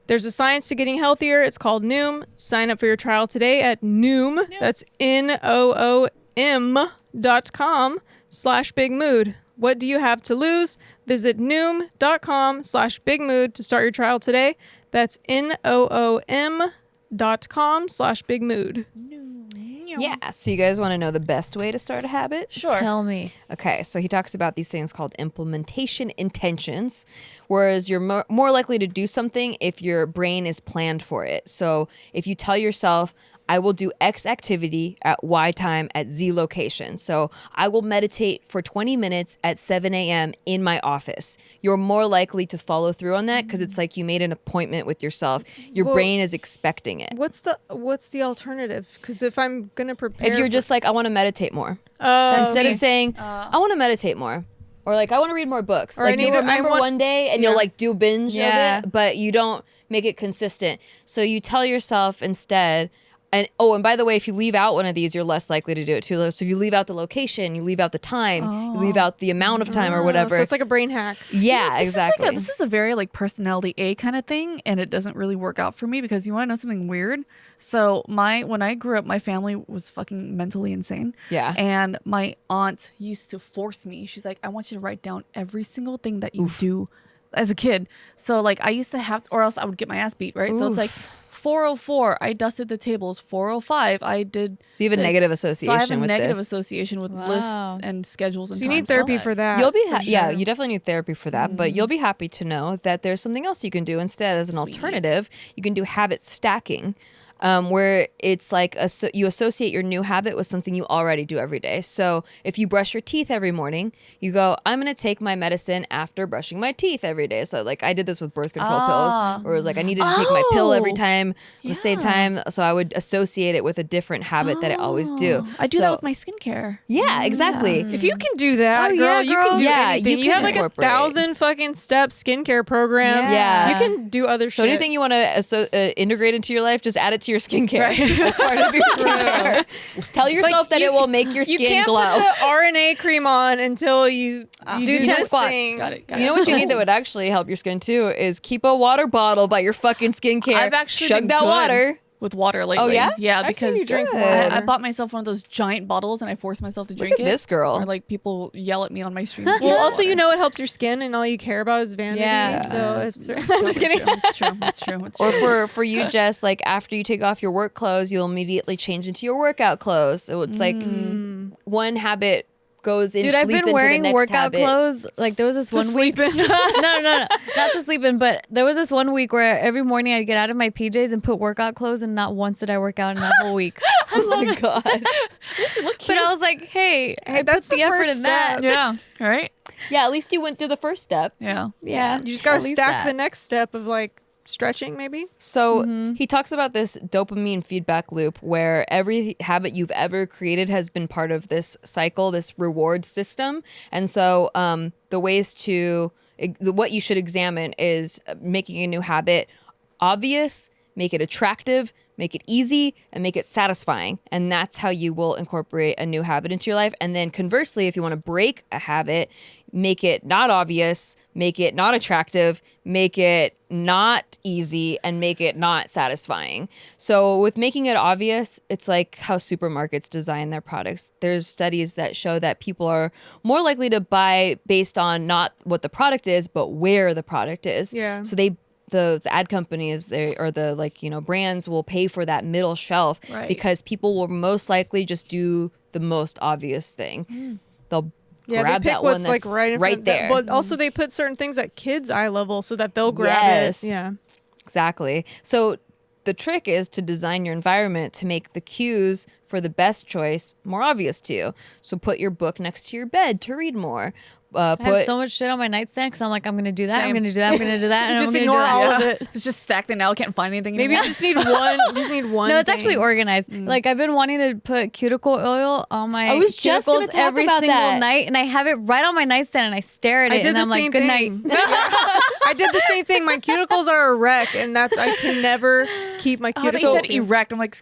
There's a science to getting healthier. It's called Noom. Sign up for your trial today at Noom. That's NOOM.com/bigmood. What do you have to lose? Visit Noom.com/bigmood to start your trial today. That's NOOM.com/bigmood. Yeah. So you guys want to know the best way to start a habit? Sure. Tell me. Okay, so he talks about these things called implementation intentions, whereas you're more likely to do something if your brain is planned for it. So if you tell yourself, I will do X activity at Y time at Z location. So I will meditate for 20 minutes at 7 a.m. in my office. You're more likely to follow through on that because it's like you made an appointment with yourself. Your Well, brain is expecting it. What's the alternative? Because if I'm gonna prepare, If you're just like, I want to meditate more. oh, Instead of saying, I want to meditate more. Or like, I want to read more books. Or I Like you'll need to- I remember want- one day and Yeah. you'll like do binge Yeah. of it, but you don't make it consistent. So you tell yourself instead, And by the way, if you leave out one of these, you're less likely to do it too. So if you leave out the location, you leave out the time, you leave out the amount of time or whatever. So it's like a brain hack. Yeah, exactly. This is a very like personality A kind of thing, and it doesn't really work out for me because you want to know something weird. So when I grew up, my family was fucking mentally insane. Yeah. And my aunt used to force me. She's like, I want you to write down every single thing that you do as a kid. So like I used to have, or else I would get my ass beat, right? So it's like 4:04, I dusted the tables. 4:05, I did. So you have a this. negative So I association have a with negative this. association with lists and schedules and So you need times, all therapy that. for that. You'll be for yeah, sure. you definitely need therapy for that, but you'll be happy to know that there's something else you can do instead as an Sweet. alternative. You can do habit stacking. Where it's like you associate your new habit with something you already do every day. So if you brush your teeth every morning, you go, I'm going to take my medicine after brushing my teeth every day. So like I did this with birth control pills, where it was like I needed to take my pill every time at the same time. So I would associate it with a different habit that I always do. I do So- that with my skincare. Yeah, exactly. If you can do that, Oh, girl, yeah, you girl. can do Yeah, anything. you You, can have like incorporate. 1,000 fucking step skincare program. Yeah. You can do other So shit. anything you want to integrate into your life, just add it to your skincare as part of your skincare. Tell yourself that you- it will make your you skin can't glow. put the RNA cream on until you do do 10 this squats. thing. Got it. You know what you need that would actually help your skin too is keep a water bottle by your fucking skincare. I've actually chug been that good water. with water lately. Oh, yeah? Yeah, I've seen because you drink more I water. bought myself one of those giant bottles and I forced myself to drink at it. this girl. Or like people yell at me on my stream. Well, also, you know, it helps your skin, and all you care about is vanity. Yeah. So it's. I'm just kidding. It's true. It's true. It's Or true. for you, Jess, like after you take off your work clothes, you'll immediately change into your workout clothes. So it's like one habit goes in. Dude, I've leads been into the wearing next workout habit. clothes. Like there was this one week. sleep in. No, not to sleep in. But there was this one week where every morning I'd get out of my PJs and put workout clothes, and not once did I work out in that whole week. Oh my god. But I was like, hey, I put that's the the effort first in that. step. Yeah. Right. Yeah, at least you went through the first step. Yeah. Yeah, You just gotta at least stack that. the next step of like stretching, maybe. So he talks about this dopamine feedback loop where every habit you've ever created has been part of this cycle, this reward system. And so the ways to, what you should examine is making a new habit obvious, make it attractive, make it easy, and make it satisfying. And that's how you will incorporate a new habit into your life. And then conversely, if you want to break a habit, make it not obvious, make it not attractive, make it not easy, and make it not satisfying. So with making it obvious, it's like how supermarkets design their products. There's studies that show that people are more likely to buy based on not what the product is, but where the product is. Yeah. So the ad companies or the brands will pay for that middle shelf Right. because people will most likely just do the most obvious thing. They'll grab they pick that one what's that's like right, in front there. But also, they put certain things at kids' eye level so that they'll grab Yes. it. Yeah. Exactly. So the trick is to design your environment to make the cues for the best choice more obvious to you. So put your book next to your bed to read more. I have so much shit on my nightstand because I'm like, I'm gonna do that. I'm Same. gonna do that. I'm gonna do that. And Just I'm gonna ignore do that. all of Yeah. it. It's just stacked and now I can't find anything Maybe anymore. you just need one. You just need one. No, it's actually thing. organized. Like I've been wanting to put cuticle oil on my I was just gonna cuticles talk every about single that. night, and I have it right on my nightstand, and I stare at I it, did and the I'm like, same good thing. night. I did the same thing. My cuticles are a wreck, and I can never keep my Oh, but cuticles. you said erect. I'm like,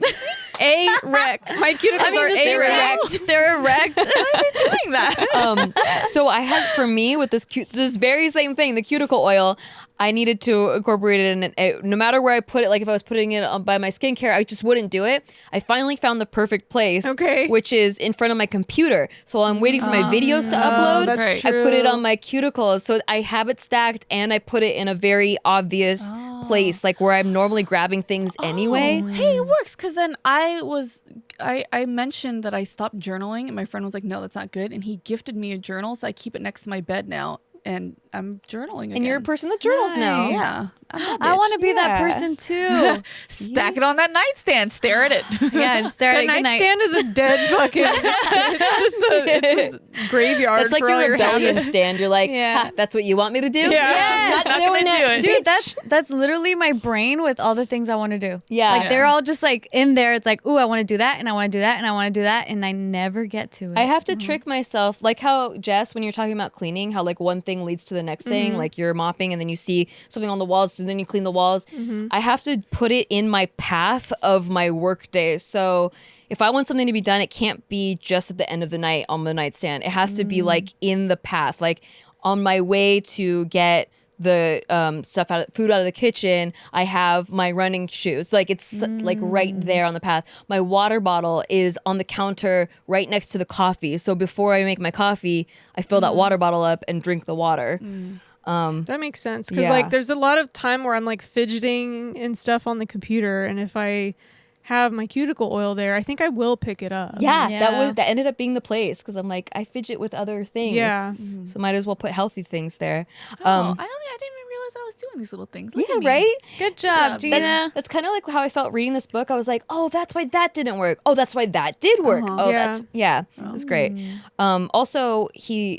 a wreck. My cuticles are a wreck. They're erect. doing that. So I had, for me, with this very same thing, the cuticle oil, I needed to incorporate it in no matter where I put it. Like if I was putting it on by my skincare, I just wouldn't do it. I finally found the perfect place, Okay. which is in front of my computer. So while I'm waiting for my videos to upload, that's Right. I put it true. on my cuticles. So I have it stacked and I put it in a very obvious place, like where I'm normally grabbing things anyway. Hey, it works because then I mentioned that I stopped journaling and my friend was like, no, that's not good. And he gifted me a journal. So I keep it next to my bed now and I'm journaling again. And you're a person that journals now. Yeah. I'm that I bitch. want to be that Yeah. person too. Stack it on that nightstand. Stare at it. Yeah, just stare at The it. Good night. nightstand is a dead fucking. it's a graveyard. That's like for all your rebellion habits. stand. You're like, Yeah. "Ha, that's what you want me to do? Yeah. Not doing gonna do it. it. Dude, that's literally my brain with all the things I want to do. Yeah. Like they're all just like in there. It's like, ooh, I want to do that, and I want to do that, and I want to do that, and I never get to it. I have to trick myself, like how Jess, when you're talking about cleaning, how like one thing leads to the next thing, like you're mopping and then you see something on the walls, so then you clean the walls. I have to put it in my path of my work days. So if I want something to be done, it can't be just at the end of the night on the nightstand. It has to be like in the path, like on my way to get the food out of the kitchen. I have my running shoes, like it's like right there on the path. My water bottle is on the counter right next to the coffee, so before I make my coffee, I fill that water bottle up and drink the water. That makes sense because Yeah. like there's a lot of time where I'm like fidgeting and stuff on the computer, and if I have my cuticle oil there, I think I will pick it up. Yeah. That ended up being the place because I'm like, I fidget with other things, Yeah. so might as well put healthy things there. I didn't even realize I was doing these little things. Look Yeah, at me. right. Good job, Gina. That's kind of like how I felt reading this book. I was like, oh, that's why that didn't work. Oh, that's why that did work. Oh, it's great. Also,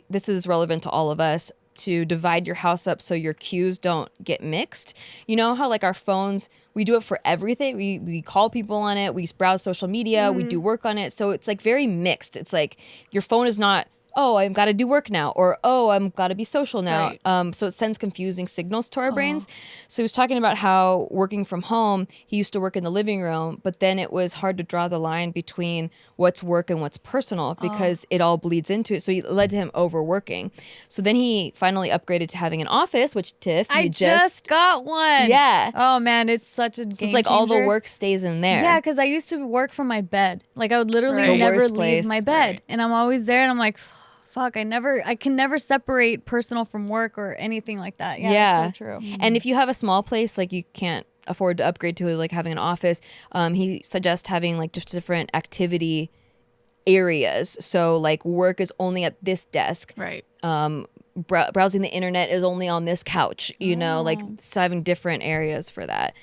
this is relevant to all of us, to divide your house up so your cues don't get mixed. You know how like our phones, we do it for everything. We call people on it. We browse social media. We do work on it. So it's like very mixed. It's like your phone is not, oh, I've got to do work now, or oh, I've got to be social now. Right. So it sends confusing signals to our brains. So he was talking about how working from home, he used to work in the living room, but then it was hard to draw the line between what's work and what's personal because it all bleeds into it. So it led to him overworking. So then he finally upgraded to having an office, which Tiff, I you just got one. Yeah. Oh man, it's such a game So it's like all the changer. work stays in there. Yeah, because I used to work from my bed. Like I would literally Right. The never worst leave place. my bed, Right. and I'm always there. And I'm like, fuck, I can never separate personal from work or anything like that. Yeah, that's so true. And if you have a small place, like you can't afford to upgrade to like having an office, he suggests having like just different activity areas. So like work is only at this desk. Right. Browsing the internet is only on this couch, you know, like so having different areas for that.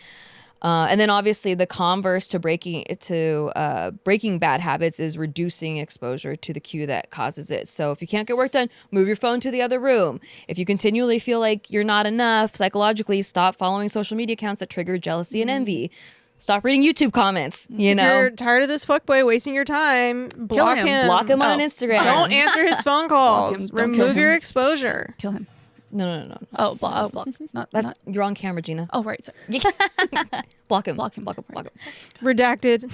And then obviously the converse to breaking bad habits is reducing exposure to the cue that causes it. So if you can't get work done, move your phone to the other room. If you continually feel like you're not enough psychologically, stop following social media accounts that trigger jealousy and envy. Stop reading YouTube comments, you If know. you're tired of this fuckboy wasting your time, block him. Block him on Instagram. Don't answer his phone calls. Don't kill Remove your him. exposure. Kill him. No. Oh, block. Not, That's not- you're on camera, Gina. Oh, right. Sorry. Block him. Block him. Block him. Right. Block him. Redacted.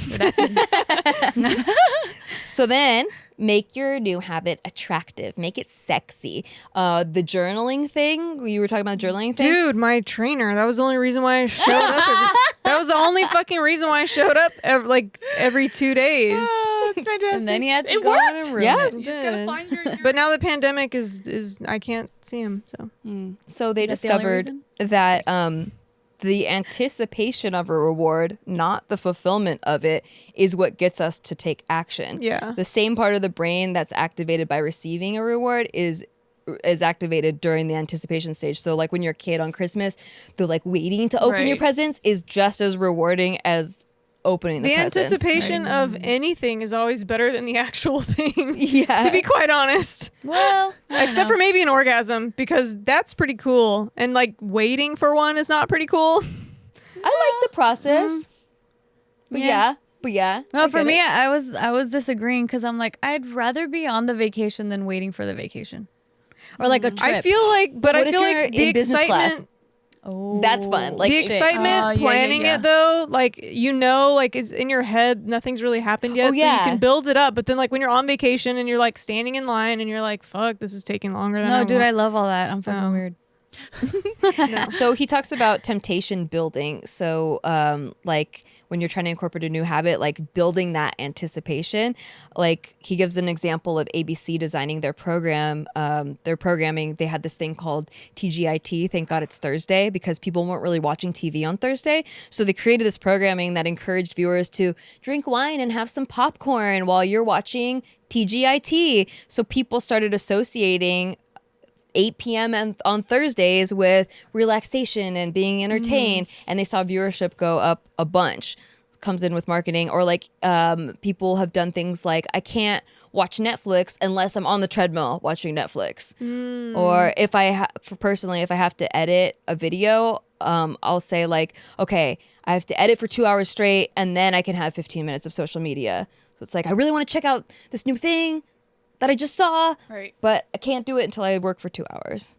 So then make your new habit attractive. Make it sexy. The journaling thing, you were talking about the journaling thing? Dude, my trainer. That was the only reason why I showed up. That was the only fucking reason why I showed up every 2 days. Oh, it's fantastic. And then he had to It go on worked. a room. Yeah. It. You just gotta Did. find your But now the pandemic is I can't see him. So So they Is that the only discovered reason? that the anticipation of a reward, not the fulfillment of it, is what gets us to take action. Yeah. The same part of the brain that's activated by receiving a reward is activated during the anticipation stage. So like when you're a kid on Christmas, the like waiting to open your Right. presents is just as rewarding as opening the the presents. anticipation of anything is always better than the actual thing. Yeah. To be quite honest. Well, Except for maybe an orgasm, because that's pretty cool. And like waiting for one is not pretty cool. I like the process. But Yeah. yeah. well, I for get me, it. I was disagreeing because I'm like, I'd rather be on the vacation than waiting for the vacation, or like a trip. I feel like, but What I if feel you're like the in business class? excitement, That's fun. Like the shit. excitement Yeah, planning yeah. it though, like like it's in your head, nothing's really happened yet, Oh, so you yeah. can build it up. But then like when you're on vacation and you're like standing in line and you're like, fuck, this is taking longer than No, dude, I want. love all that. I'm fucking Oh. weird. So he talks about temptation building. So like when you're trying to incorporate a new habit, like building that anticipation. Like he gives an example of ABC designing their program, their programming. They had this thing called TGIT, thank God it's Thursday, because people weren't really watching TV on Thursday. So they created this programming that encouraged viewers to drink wine and have some popcorn while you're watching TGIT. So people started associating 8 p.m. on Thursdays with relaxation and being entertained, and they saw viewership go up a bunch. Comes in with marketing, or like people have done things like, I can't watch Netflix unless I'm on the treadmill watching Netflix. Or if personally, if I have to edit a video, I'll say like, okay, I have to edit for 2 hours straight, and then I can have 15 minutes of social media. So it's like, I really want to check out this new thing that I just saw, Right. but I can't do it until I work for 2 hours.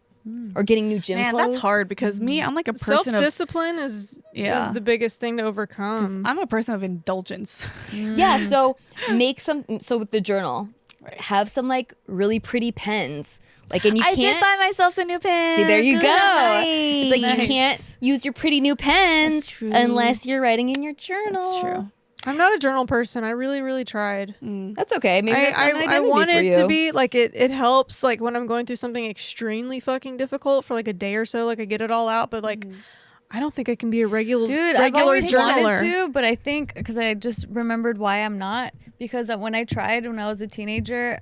or getting new gym Man, clothes. that's hard because me, I'm like a person of Self-discipline is the biggest thing to overcome. I'm a person of indulgence. Yeah, so make some. So with the journal, Right. have some like really pretty pens. Like, and you I can't did buy myself some new pens. see. There you Those go. are It's like nice. you can't use your pretty new pens That's true. unless you're writing in your journal. That's true. I'm not a journal person. I really, really tried. That's okay. Maybe that's not an I identity want for it you. to be like it helps like when I'm going through something extremely fucking difficult for like a day or so, like I get it all out, but like I don't think I can be a regular Dude, I've regular always journaler. wanted to, but I think because I just remembered why I'm not. Because when I tried when I was a teenager,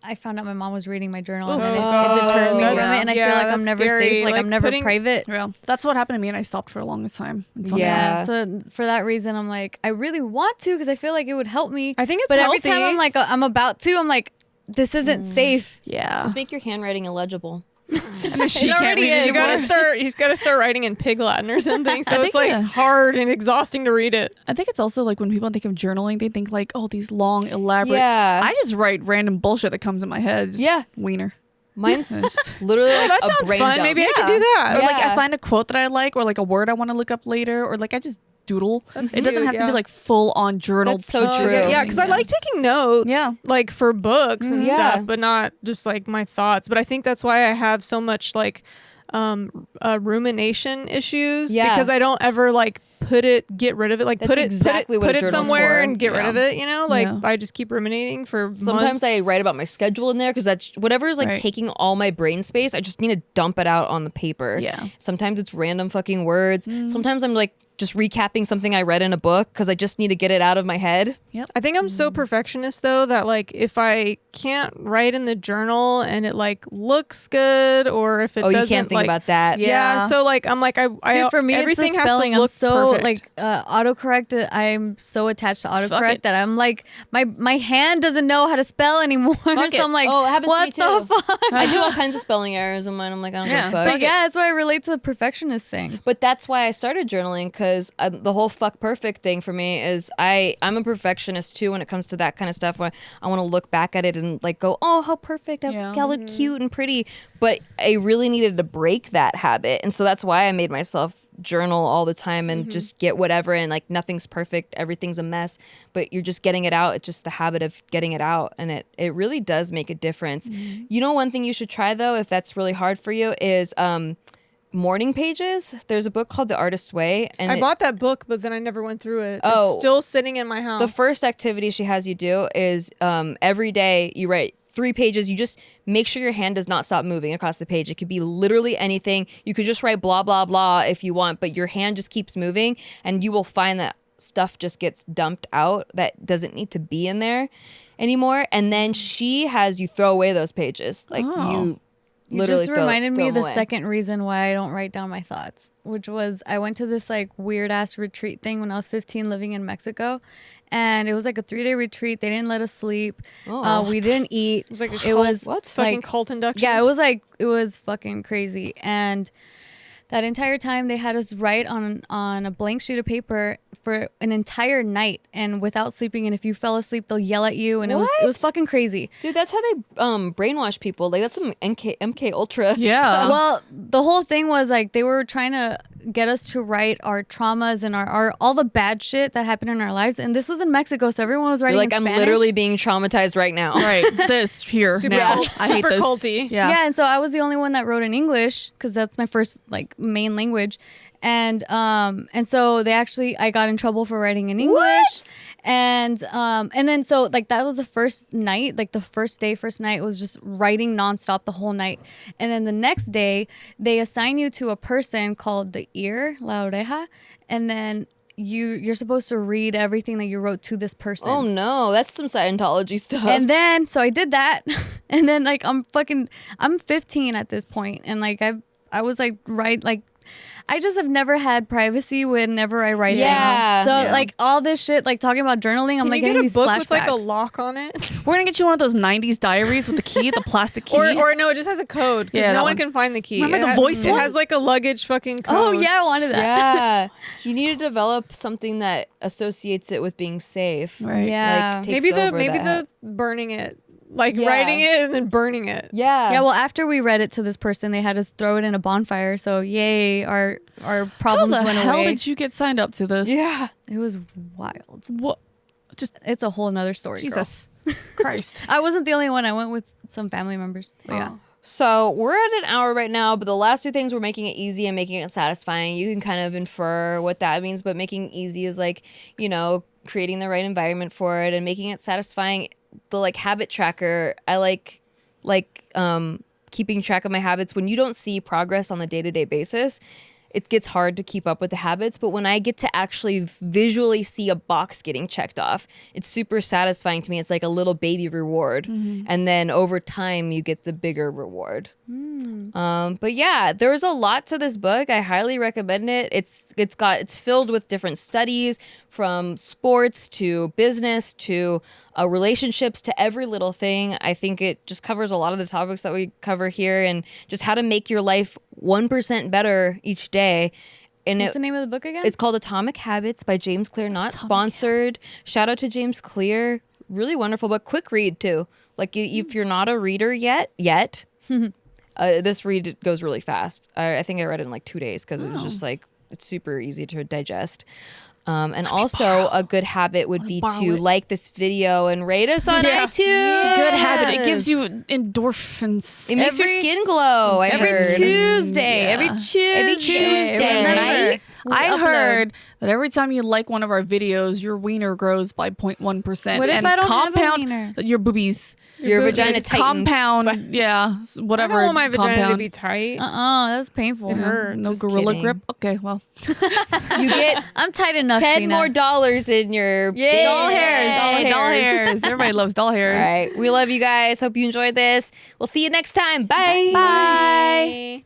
I found out my mom was reading my journal, and it deterred me from it. And I feel like I'm that's never scary. safe. Like I'm never putting- private. Yeah, that's what happened to me, and I stopped for the longest time. Until Yeah. So for that reason, I'm like, I really want to because I feel like it would help me. I think it's but healthy. every time I'm like, I'm about to, I'm like, this isn't safe. yeah. Just make your handwriting illegible. She already is. You gotta start. He's gotta start writing in Pig Latin or something. So think it's like that- hard and exhausting to read it. I think it's also like when people think of journaling, they think like, oh, these long, elaborate. Yeah. I just write random bullshit that comes in my head. Just Yeah. wiener. Mine's Just- literally like That a sounds brain fun. dump. Maybe I could do that. Or like Yeah. I find a quote that I like, or like a word I want to look up later, or like I just doodle. It doesn't cute, have to yeah. be like full on journal. That's so true. Yeah, because I like taking notes. Yeah. Like for books and Yeah. stuff, but not just like my thoughts. But I think that's why I have so much like rumination issues. Yeah. Because I don't ever like get rid of it. Like That's put it exactly what a put it journal's somewhere for. and get rid Yeah. of it. You know, like Yeah. I just keep ruminating for Sometimes months. I write about my schedule in there because that's whatever is like Right. taking all my brain space. I just need to dump it out on the paper. Yeah. Sometimes it's random fucking words. Sometimes I'm like just recapping something I read in a book because I just need to get it out of my head. I think I'm so perfectionist though that like if I can't write in the journal and it like looks good or if it Oh, you doesn't can't think like, about that. Yeah, so like I'm like I Dude, for me, everything it's the has spelling. to I'm look so perfect. like autocorrect. I'm so attached to Fuck autocorrect it. that I'm like my hand doesn't know how to spell anymore. So it. I'm like, Oh, it happens to me what the too. fuck? I do all kinds of spelling errors in mine. I'm like, I don't Yeah. give a fuck. But yeah, that's why I relate to the perfectionist thing. But that's why I started journaling because the whole fuck perfect thing for me is I'm a perfectionist too when it comes to that kind of stuff. When I want to look back at it and like go, oh, how perfect, how look cute and pretty. But I really needed to break that habit, and so that's why I made myself journal all the time and just get whatever, and like nothing's perfect, everything's a mess, but you're just getting it out. It's just the habit of getting it out, and it really does make a difference. You know, one thing you should try though, if that's really hard for you, is morning pages. There's a book called The Artist's Way, and I bought that book, but then I never went through it. Oh. It's still sitting in my house. the first activity she has you do is every day you write 3 pages. You just make sure your hand does not stop moving across the page. It could be literally anything. You could just write blah, blah, blah if you want, but your hand just keeps moving, and you will find that stuff just gets dumped out that doesn't need to be in there anymore. And then she has you throw away those pages. Like you You literally just reminded me throw of them the away. second reason why I don't write down my thoughts, which was I went to this like weird ass retreat thing when I was 15 living in Mexico. And it was like a 3-day retreat. They didn't let us sleep. Oh. We didn't eat. It was like a it cult, was what? fucking like, cult induction. yeah, it was fucking crazy. And that entire time they had us write on a blank sheet of paper for an entire night and without sleeping. And if you fell asleep, they'll yell at you. And it was What? fucking crazy. Dude, that's how they brainwash people. Like that's some MK Ultra. Yeah. Well, the whole thing was like they were trying to get us to write our traumas and our all the bad shit that happened in our lives. And this was in Mexico, so everyone was You're writing like, in I'm Spanish. literally being traumatized right now. Right. This here Super now. cult- I hate super this. culty. Yeah. Yeah, and so I was the only one that wrote in English because that's my first like main language, and so I got in trouble for writing in English, and then so like that was the first night, like the first night was just writing nonstop the whole night, and then the next day they assign you to a person called the ear, la oreja, and then you're supposed to read everything that you wrote to this person. Oh no, that's some Scientology stuff. And then, so I did that. And then like, I'm 15 at this point. And like, I was like, I just have never had privacy whenever I write Yeah. things. So Yeah. like all this shit, like talking about journaling, I'm Can like you getting get a these book flashbacks. with like a lock on it? We're gonna get you one of those '90s diaries with the key, the plastic key. or no, it just has a code because Yeah, no that one one. can find the key. Remember It the has- voice It one? has like a luggage fucking code. Oh yeah, I wanted that. yeah, you need to develop something that associates it with being safe. Right. Yeah. Like, takes over maybe that. the burning it like Yeah. writing it and then burning it. Yeah. Yeah, well, after we read it to this person, they had us throw it in a bonfire. So yay, our How problems the went hell away. did you get signed up to this? Yeah. It was wild. What? It's a whole nother story. girl. Jesus Christ. I wasn't the only one. I went with some family members. But yeah. So we're at an hour right now, but the last two things we're making it easy and making it satisfying. You can kind of infer what that means, but making easy is like, you know, creating the right environment for it and making it satisfying. The like habit tracker, I like keeping track of my habits. When you don't see progress on the day-to-day basis, it gets hard to keep up with the habits. But when I get to actually visually see a box getting checked off, it's super satisfying to me. It's like a little baby reward. And then over time, you get the bigger reward. But yeah, there's a lot to this book. I highly recommend it. It's filled with different studies, from sports to business to relationships to every little thing. I think it just covers a lot of the topics that we cover here, and just how to make your life 1% better each day. And What's the name of the book again? it's called Atomic Habits by James Clear, not sponsored. Shout out to James Clear. Really wonderful book. Quick read too. Like if you're not a reader yet, this read goes really fast. I think I read it in like 2 days because it was just like, it's super easy to digest. And also a good habit would be to like this video and rate us on iTunes. It's a good habit. It gives you endorphins. It makes your skin glow. every Tuesday. Yeah. Every Tuesday. right? Remember, I upload. heard that every time you like one of our videos, your wiener grows by 0.1%. What if and I don't have a compound wiener? your boobies. Your vagina tightens. Compound, I whatever. don't want my vagina to compound. be tight. That's painful. It hurts. No Just gorilla kidding. grip. Okay, well, You get I'm tight enough, 10 Gina. more dollars in your Doll hairs. doll hairs. Everybody loves doll All hairs. right. We love you guys. Hope you enjoyed this. We'll see you next time. Bye. Bye.